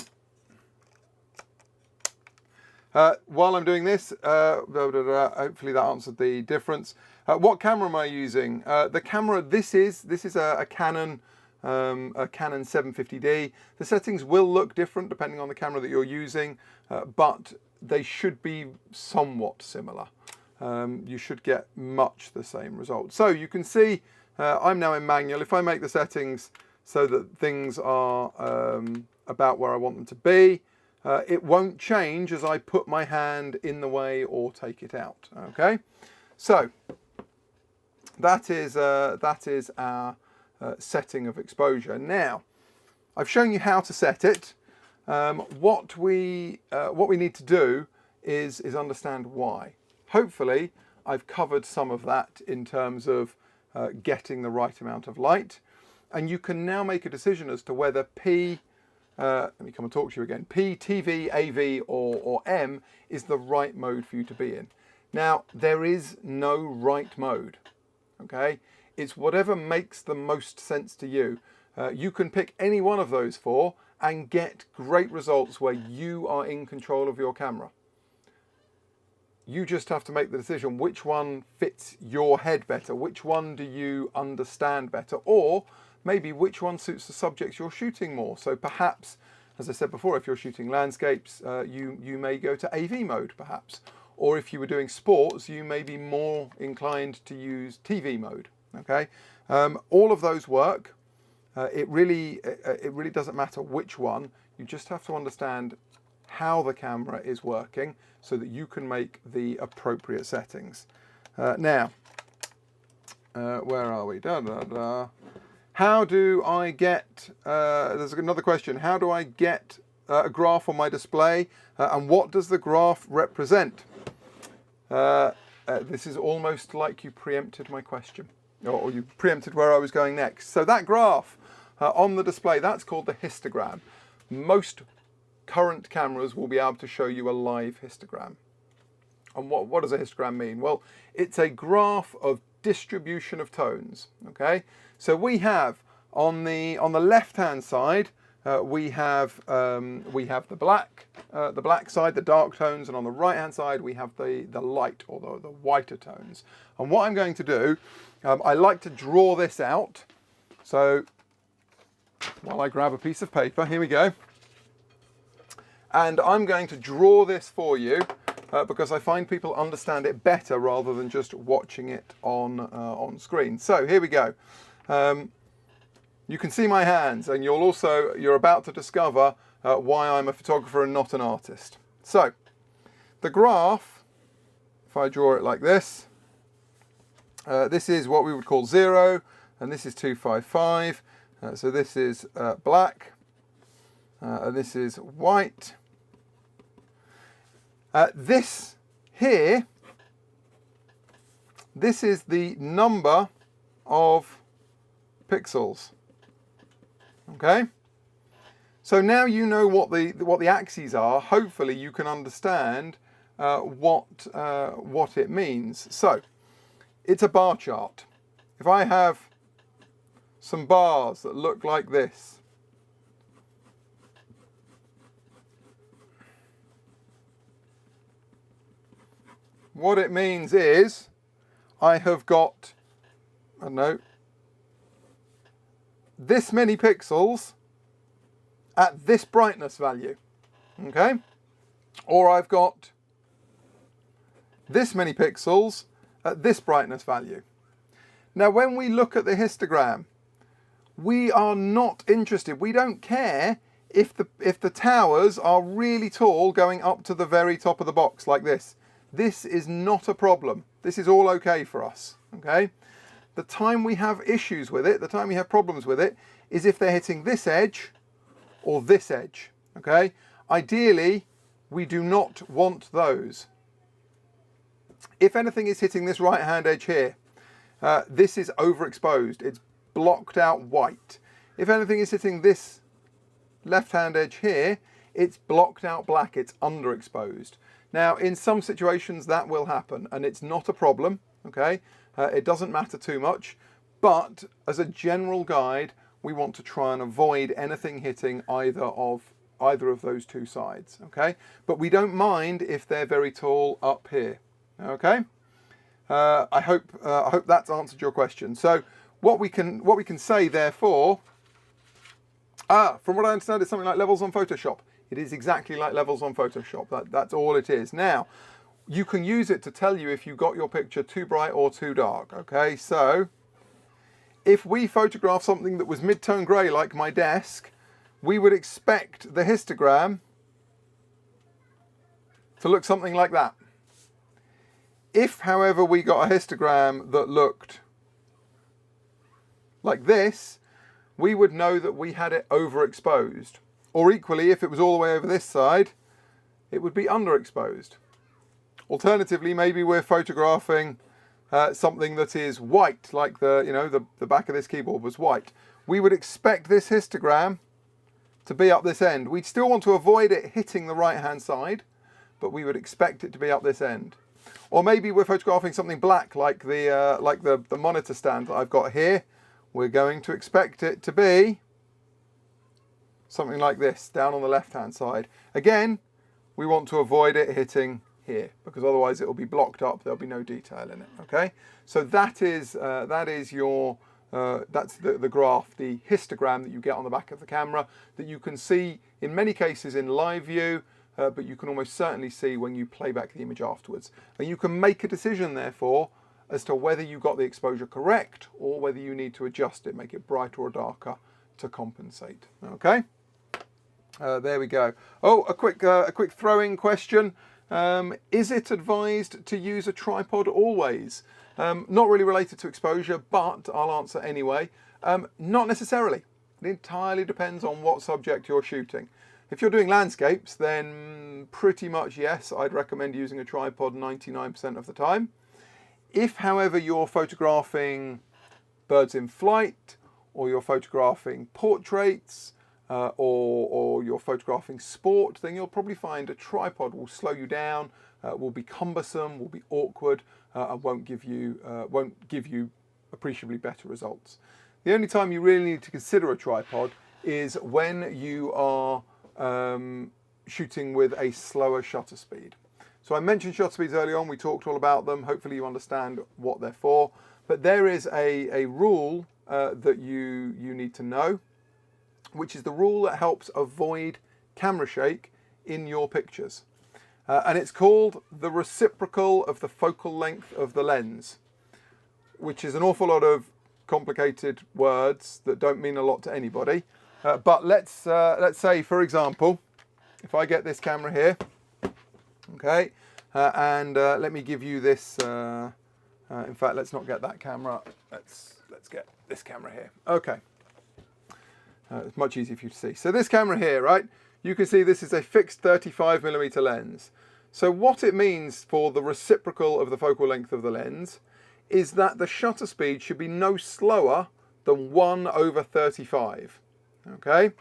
While I'm doing this, hopefully that answered the difference. What camera am I using? The camera, this is a Canon 750D. The settings will look different depending on the camera that you're using, but they should be somewhat similar. You should get much the same result. So you can see I'm now in manual. If I make the settings so that things are about where I want them to be, it won't change as I put my hand in the way or take it out. Okay, so that is our setting of exposure. Now, I've shown you how to set it. What we need to do is understand why. Hopefully, I've covered some of that in terms of getting the right amount of light, and you can now make a decision as to whether let me come and talk to you again. P, TV, AV, or M is the right mode for you to be in. Now, there is no right mode, okay? It's whatever makes the most sense to you. You can pick any one of those four and get great results where you are in control of your camera. You just have to make the decision which one fits your head better, which one do you understand better, or maybe which one suits the subjects you're shooting more. So perhaps, as I said before, if you're shooting landscapes, you may go to AV mode perhaps. Or if you were doing sports, you may be more inclined to use TV mode, okay? All of those work. It really doesn't matter which one. You just have to understand how the camera is working so that you can make the appropriate settings. Now, where are we? How do I get, there's another question, how do I get a graph on my display, and what does the graph represent? This is almost like you preempted my question, or you preempted where I was going next. So that graph on the display, that's called the histogram. Most current cameras will be able to show you a live histogram. And what does a histogram mean? Well, it's a graph of distribution of tones, okay? So we have on the left-hand side, we have the black side, the dark tones, and on the right-hand side we have the light or the whiter tones. And what I'm going to do, I like to draw this out. So while I grab a piece of paper, here we go. And I'm going to draw this for you because I find people understand it better rather than just watching it on screen. So here we go. You can see my hands, and you're about to discover why I'm a photographer and not an artist. So the graph, if I draw it like this, this is what we would call 0, and this is 255. So this is black, and this is white. This here, this is the number of pixels. Okay, so now you know what the axes are. Hopefully you can understand what it means. So it's a bar chart. If I have some bars that look like this, what it means is I have got, I don't know, this many pixels at this brightness value, okay? Or I've got this many pixels at this brightness value. Now, when we look at the histogram, we are not interested. We don't care if the towers are really tall going up to the very top of the box like this. This is not a problem. This is all okay for us, okay? The time we have issues with it, the time we have problems with it, is if they're hitting this edge or this edge, okay? Ideally, we do not want those. If anything is hitting this right-hand edge here, this is overexposed. It's blocked out white. If anything is hitting this left-hand edge here, it's blocked out black. It's underexposed. Now, in some situations, that will happen, and it's not a problem, okay? It doesn't matter too much, but as a general guide, we want to try and avoid anything hitting either of those two sides, okay? But we don't mind if they're very tall up here, okay? I hope that's answered your question. So what we can say, therefore, from what I understand, it's something like levels on Photoshop. It is exactly like levels on Photoshop. That's all it is. Now, you can use it to tell you if you got your picture too bright or too dark, okay? So, if we photograph something that was mid-tone grey like my desk, we would expect the histogram to look something like that. If, however, we got a histogram that looked like this, we would know that we had it overexposed. Or equally, if it was all the way over this side, it would be underexposed. Alternatively, maybe we're photographing something that is white, like the back of this keyboard was white. We would expect this histogram to be up this end. We'd still want to avoid it hitting the right-hand side, but we would expect it to be up this end. Or maybe we're photographing something black, like the monitor stand that I've got here. We're going to expect it to be something like this, down on the left-hand side. Again, we want to avoid it hitting here, because otherwise it will be blocked up. There'll be no detail in it. Okay, so that's the graph, the histogram that you get on the back of the camera, that you can see in many cases in live view, but you can almost certainly see when you play back the image afterwards. And you can make a decision, therefore, as to whether you got the exposure correct or whether you need to adjust it, make it brighter or darker to compensate. Okay, there we go. Oh, a quick throw-in question. Is it advised to use a tripod always? Not really related to exposure, but I'll answer anyway. Not necessarily. It entirely depends on what subject you're shooting. If you're doing landscapes, then pretty much yes, I'd recommend using a tripod 99% of the time. If, however, you're photographing birds in flight, or you're photographing portraits, or you're photographing sport, then you'll probably find a tripod will slow you down, will be cumbersome, will be awkward, and won't give you appreciably better results. The only time you really need to consider a tripod is when you are shooting with a slower shutter speed. So I mentioned shutter speeds early on, we talked all about them, hopefully you understand what they're for, but there is a rule that you need to know. which is the rule that helps avoid camera shake in your pictures. And it's called the reciprocal of the focal length of the lens, which is an awful lot of complicated words that don't mean a lot to anybody. But let's say, for example, if I get this camera here, okay, and let me give you this. In fact, let's not get that camera. Let's get this camera here. Okay, it's much easier for you to see. So this camera here, right? You can see this is a fixed 35mm lens. So what it means for the reciprocal of the focal length of the lens is that the shutter speed should be no slower than 1/35. Okay,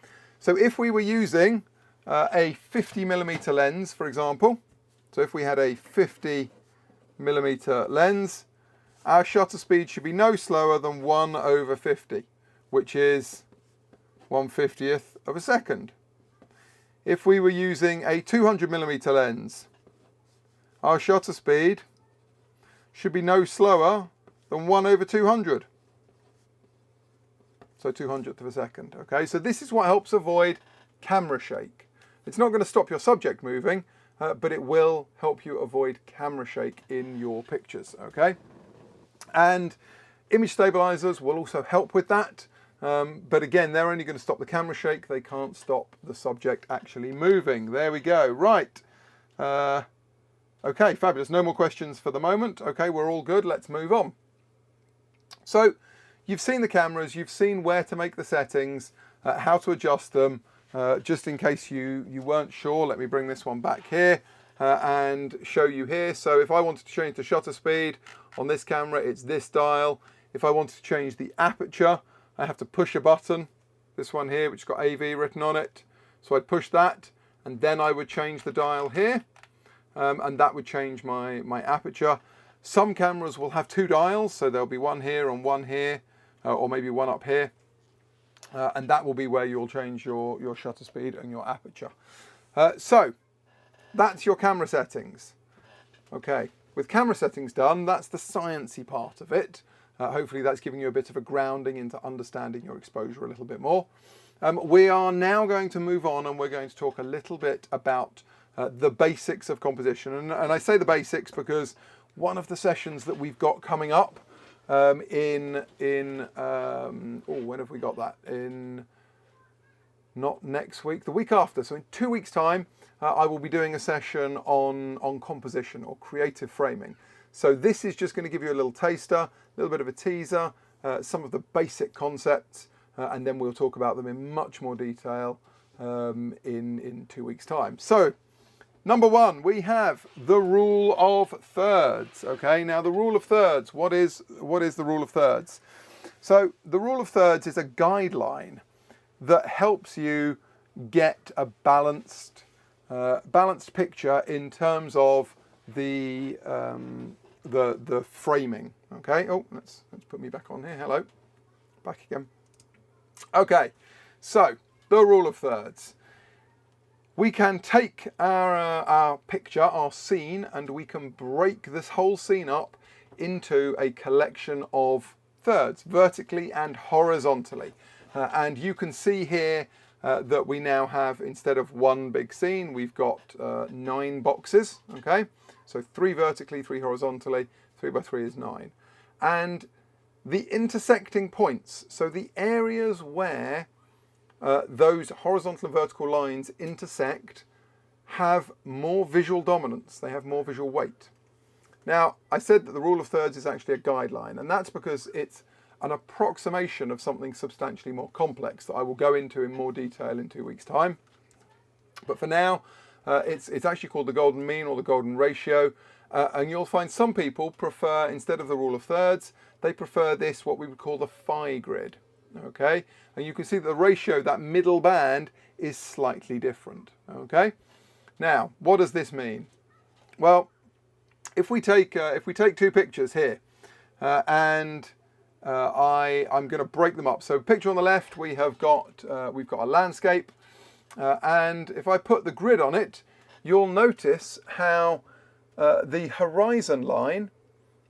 so if we were using a 50mm lens, for example, so if we had a 50mm lens, our shutter speed should be no slower than 1/50, which is 1/50th of a second. If we were using a 200mm lens, our shutter speed should be no slower than 1/200. So 200th of a second. Okay, so this is what helps avoid camera shake. It's not going to stop your subject moving, but it will help you avoid camera shake in your pictures. Okay, and image stabilizers will also help with that. But again, they're only going to stop the camera shake. They can't stop the subject actually moving. There we go. Right. Okay, fabulous. No more questions for the moment. Okay, we're all good. Let's move on. So you've seen the cameras. You've seen where to make the settings, how to adjust them. Just in case you weren't sure, let me bring this one back here and show you here. So if I wanted to change the shutter speed on this camera, it's this dial. If I wanted to change the aperture, I have to push a button, this one here, which has got AV written on it. So I'd push that, and then I would change the dial here, and that would change my aperture. Some cameras will have two dials, so there'll be one here and one here, or maybe one up here. And that will be where you'll change your shutter speed and your aperture. So that's your camera settings. Okay, with camera settings done, that's the sciencey part of it. Hopefully that's giving you a bit of a grounding into understanding your exposure a little bit more. We are now going to move on, and we're going to talk a little bit about the basics of composition. And I say the basics because one of the sessions that we've got coming up when have we got that? Not next week, the week after. So in 2 weeks' time, I will be doing a session on composition or creative framing. So this is just going to give you a little taster, a little bit of a teaser, some of the basic concepts, and then we'll talk about them in much more detail in 2 weeks' time. So number one, we have the rule of thirds. Okay, now the rule of thirds, what is the rule of thirds? So the rule of thirds is a guideline that helps you get a balanced picture in terms of the framing. Okay, oh, let's put me back on here. Hello, back again. Okay, so the rule of thirds. We can take our picture, our scene, and we can break this whole scene up into a collection of thirds, vertically and horizontally. And you can see here that we now have, instead of one big scene, we've got 9 boxes. Okay, so 3 vertically, 3 horizontally, 3 by 3 is 9. And the intersecting points, so the areas where those horizontal and vertical lines intersect, have more visual dominance, they have more visual weight. Now, I said that the rule of thirds is actually a guideline, and that's because it's an approximation of something substantially more complex that I will go into in more detail in 2 weeks' time. But for now, it's actually called the golden mean or the golden ratio, and you'll find some people prefer, instead of the rule of thirds, they prefer this, what we would call the phi grid. Okay, and you can see that the ratio, that middle band, is slightly different. Okay, now what does this mean? Well, if we take 2 pictures here, and I'm going to break them up. So picture on the left, we've got a landscape, and if I put the grid on it, you'll notice how the horizon line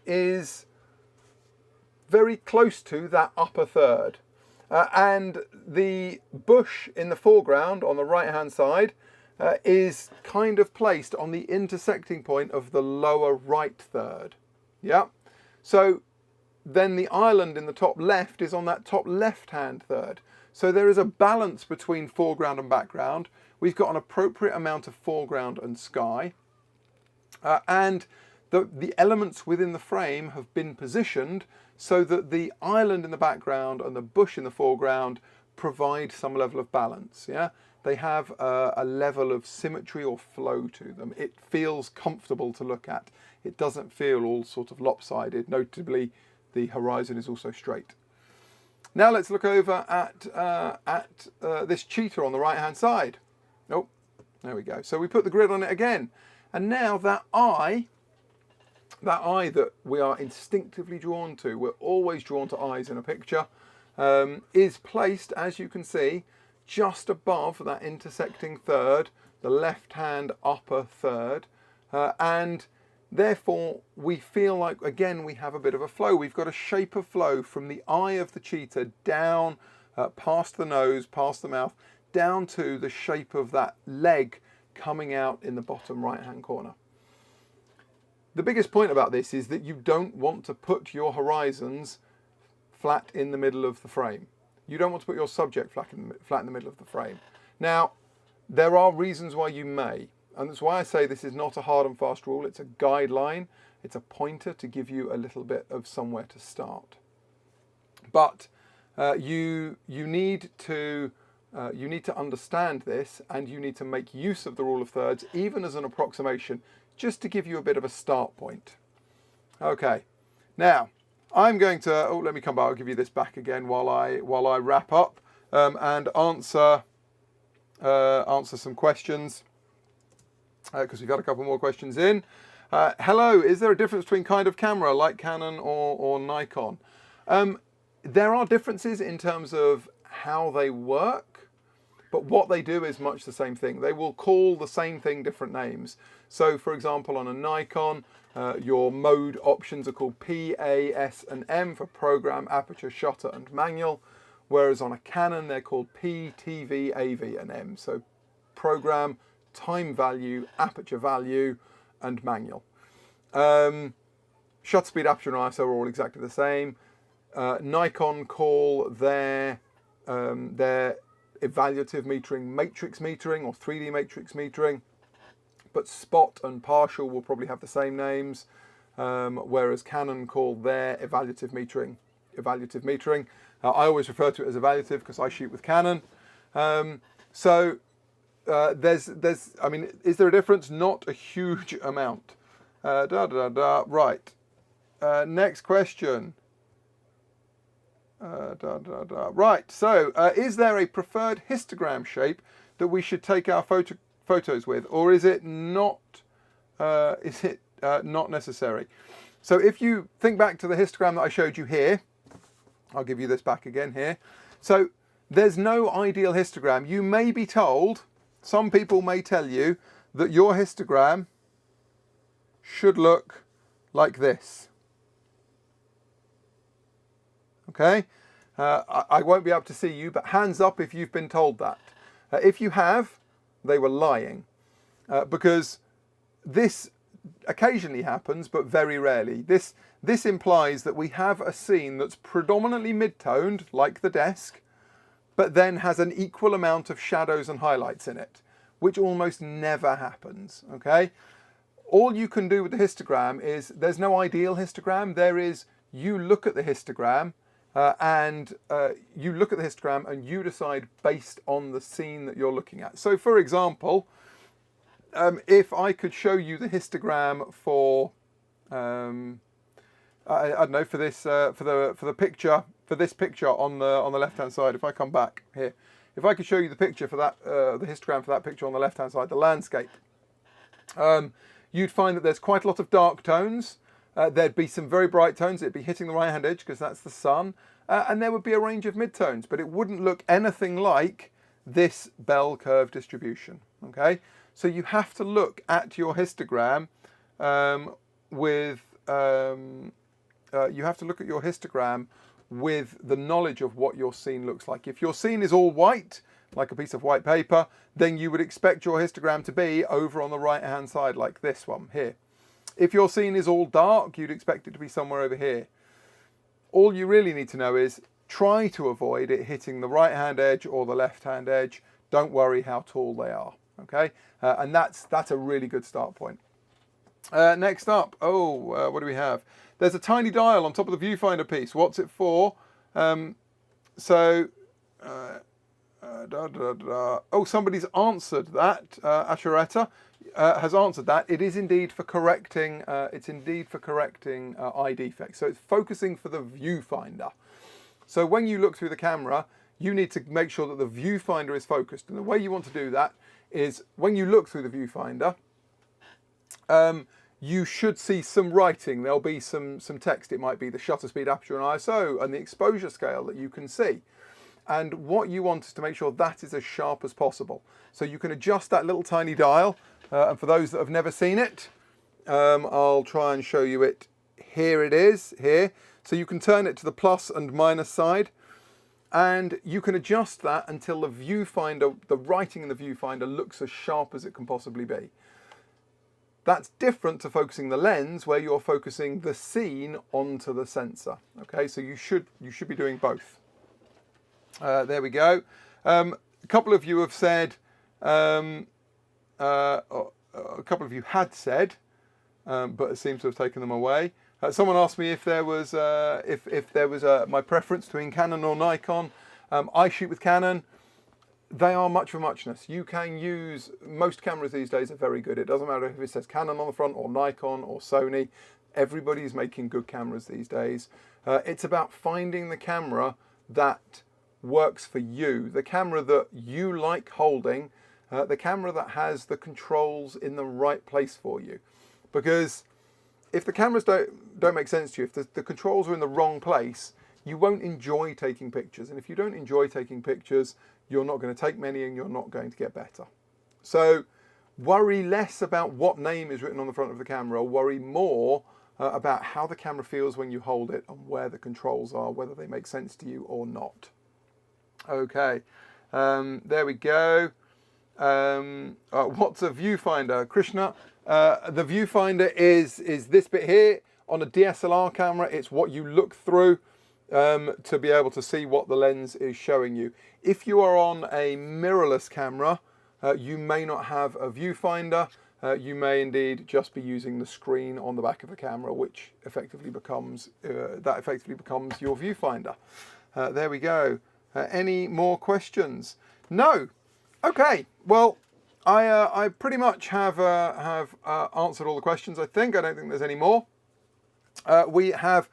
is very close to that upper third. and the bush in the foreground on the right hand side is kind of placed on the intersecting point of the lower right third. Yeah. So then the island in the top left is on that top left hand third. So there is a balance between foreground and background. We've got an appropriate amount of foreground and sky, and the elements within the frame have been positioned so that the island in the background and the bush in the foreground provide some level of balance. Yeah, they have a level of symmetry or flow to them. It feels comfortable to look at. It doesn't feel all sort of lopsided. Notably, the horizon is also straight. Now let's look over at this cheetah on the right hand side. Oh, there we go. So we put the grid on it again, and now that eye that we are instinctively drawn to, we're always drawn to eyes in a picture, is placed, as you can see, just above that intersecting third, the left hand upper third, and therefore we feel like, again, we have a bit of a flow. We've got a shape of flow from the eye of the cheetah down past the nose, past the mouth, down to the shape of that leg coming out in the bottom right hand corner. The biggest point about this is that you don't want to put your horizons flat in the middle of the frame. You don't want to put your subject flat in the middle of the frame. Now, there are reasons why you may, and that's why I say this is not a hard and fast rule. It's a guideline. It's a pointer to give you a little bit of somewhere to start. But you need to understand this, and you need to make use of the rule of thirds, even as an approximation, just to give you a bit of a start point. Okay, now I'm going to, oh, let me come back. I'll give you this back again while I wrap up and answer some questions, because we've got a couple more questions in. Hello, is there a difference between kind of camera like Canon or Nikon? There are differences in terms of how they work, but what they do is much the same thing. They will call the same thing different names. So for example, on a Nikon, your mode options are called P, A, S and M for program, aperture, shutter and manual, whereas on a Canon they're called P, TV, AV and M. So program, time value, aperture value and manual. Shutter speed, aperture and ISO are all exactly the same. Nikon call their evaluative metering matrix metering or 3D matrix metering, but spot and partial will probably have the same names, whereas Canon call their evaluative metering evaluative metering. I always refer to it as evaluative because I shoot with Canon. So there's I mean, is there a difference? Not a huge amount. Right. Next question. Right, so is there a preferred histogram shape that we should take our photos with, or is it not not necessary? So if you think back to the histogram that I showed you here, I'll give you this back again here. So there's no ideal histogram. You may be told, some people may tell you that your histogram should look like this. Okay, I won't be able to see you, but hands up if you've been told that. If you have, they were lying, because this occasionally happens, but very rarely. This implies that we have a scene that's predominantly mid-toned, like the desk, but then has an equal amount of shadows and highlights in it, which almost never happens. Okay, all you can do with the histogram is, there's no ideal histogram. There is, you look at the histogram. You look at the histogram and you decide based on the scene that you're looking at. So for example, if I could show you the histogram for, I don't know, for this, for the picture, for this picture on the left-hand side, if I come back here, if I could show you the picture for that, the histogram for that picture on the left-hand side, the landscape, you'd find that there's quite a lot of dark tones. There'd be some very bright tones. It'd be hitting the right-hand edge because that's the sun. And there would be a range of midtones, but it wouldn't look anything like this bell curve distribution. Okay, so you have to look at your histogram with the knowledge of what your scene looks like. If your scene is all white, like a piece of white paper, then you would expect your histogram to be over on the right hand side, like this one here. If your scene is all dark, you'd expect it to be somewhere over here. All you really need to know is try to avoid it hitting the right hand edge or the left hand edge. Don't worry how tall they are, okay? And that's a really good start point. Next up, what do we have? There's a tiny dial on top of the viewfinder piece. What's it for? Somebody's answered that. Aperture has answered that. It is indeed for correcting. It's indeed for correcting eye defects. So it's focusing for the viewfinder. So when you look through the camera, you need to make sure that the viewfinder is focused. And the way you want to do that is when you look through the viewfinder, you should see some writing. There'll be some text. It might be the shutter speed, aperture and ISO and the exposure scale that you can see. And what you want is to make sure that is as sharp as possible. So you can adjust that little tiny dial. And for those that have never seen it, I'll try and show you it. Here it is, here. So you can turn it to the plus and minus side. And you can adjust that until the viewfinder, the writing in the viewfinder looks as sharp as it can possibly be. That's different to focusing the lens, where you're focusing the scene onto the sensor. Okay, so you should be doing both. There we go. A couple of you have said, a couple of you had said, but it seems to have taken them away. Someone asked me if there was my preference between Canon or Nikon. I shoot with Canon. They are much for muchness. You can use, most cameras these days are very good. It doesn't matter if it says Canon on the front or Nikon or Sony. Everybody's making good cameras these days. It's about finding the camera that works for you, the camera that you like holding, the camera that has the controls in the right place for you. Because if the cameras don't make sense to you, if the controls are in the wrong place, you won't enjoy taking pictures. And if you don't enjoy taking pictures, you're not going to take many and you're not going to get better. So worry less about what name is written on the front of the camera, worry more about how the camera feels when you hold it and where the controls are, whether they make sense to you or not. Okay, there we go. What's a viewfinder? Krishna, the viewfinder is this bit here. On a DSLR camera, it's what you look through to be able to see what the lens is showing you. If you are on a mirrorless camera, you may not have a viewfinder. You may indeed just be using the screen on the back of the camera, which effectively becomes your viewfinder. There we go. Any more questions? No. Okay. Well, I pretty much have answered all the questions. I don't think there's any more. We have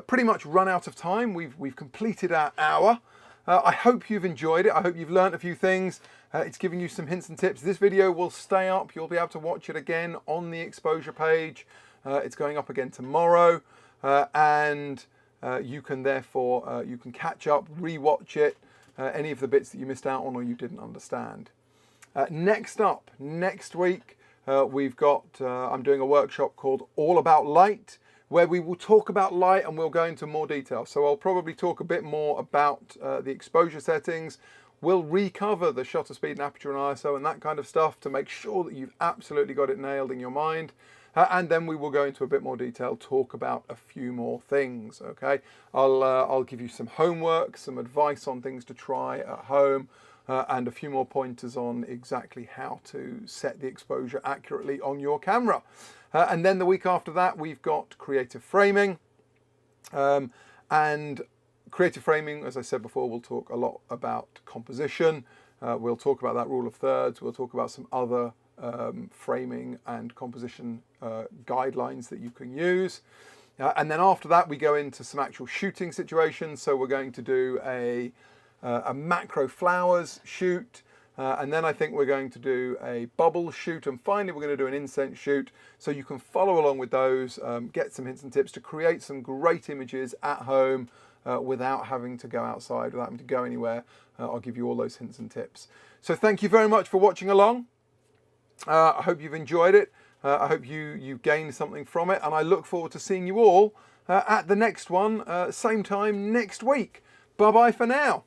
pretty much run out of time. We've completed our hour. I hope you've enjoyed it. I hope you've learned a few things. It's giving you some hints and tips. This video will stay up. You'll be able to watch it again on the Xposure page. It's going up again tomorrow, and you can therefore you can catch up, re-watch it, any of the bits that you missed out on or you didn't understand. Next up, next week, we've got I'm doing a workshop called All About Light, where we will talk about light and we'll go into more detail. So I'll probably talk a bit more about the exposure settings. We'll recover the shutter speed and aperture and ISO and that kind of stuff to make sure that you've absolutely got it nailed in your mind. And then we will go into a bit more detail, talk about a few more things, okay? I'll give you some homework, some advice on things to try at home, and a few more pointers on exactly how to set the exposure accurately on your camera. And then the week after that, we've got creative framing. And creative framing, as I said before, we'll talk a lot about composition. We'll talk about that rule of thirds. We'll talk about some other framing and composition guidelines that you can use. And then after that, we go into some actual shooting situations. So we're going to do a macro flowers shoot. And then I think we're going to do a bubble shoot. And finally, we're going to do an incense shoot. So you can follow along with those, get some hints and tips to create some great images at home without having to go outside, without having to go anywhere. I'll give you all those hints and tips. So thank you very much for watching along. I hope you've enjoyed it. I hope you gained something from it. And I look forward to seeing you all at the next one, same time next week. Bye bye for now.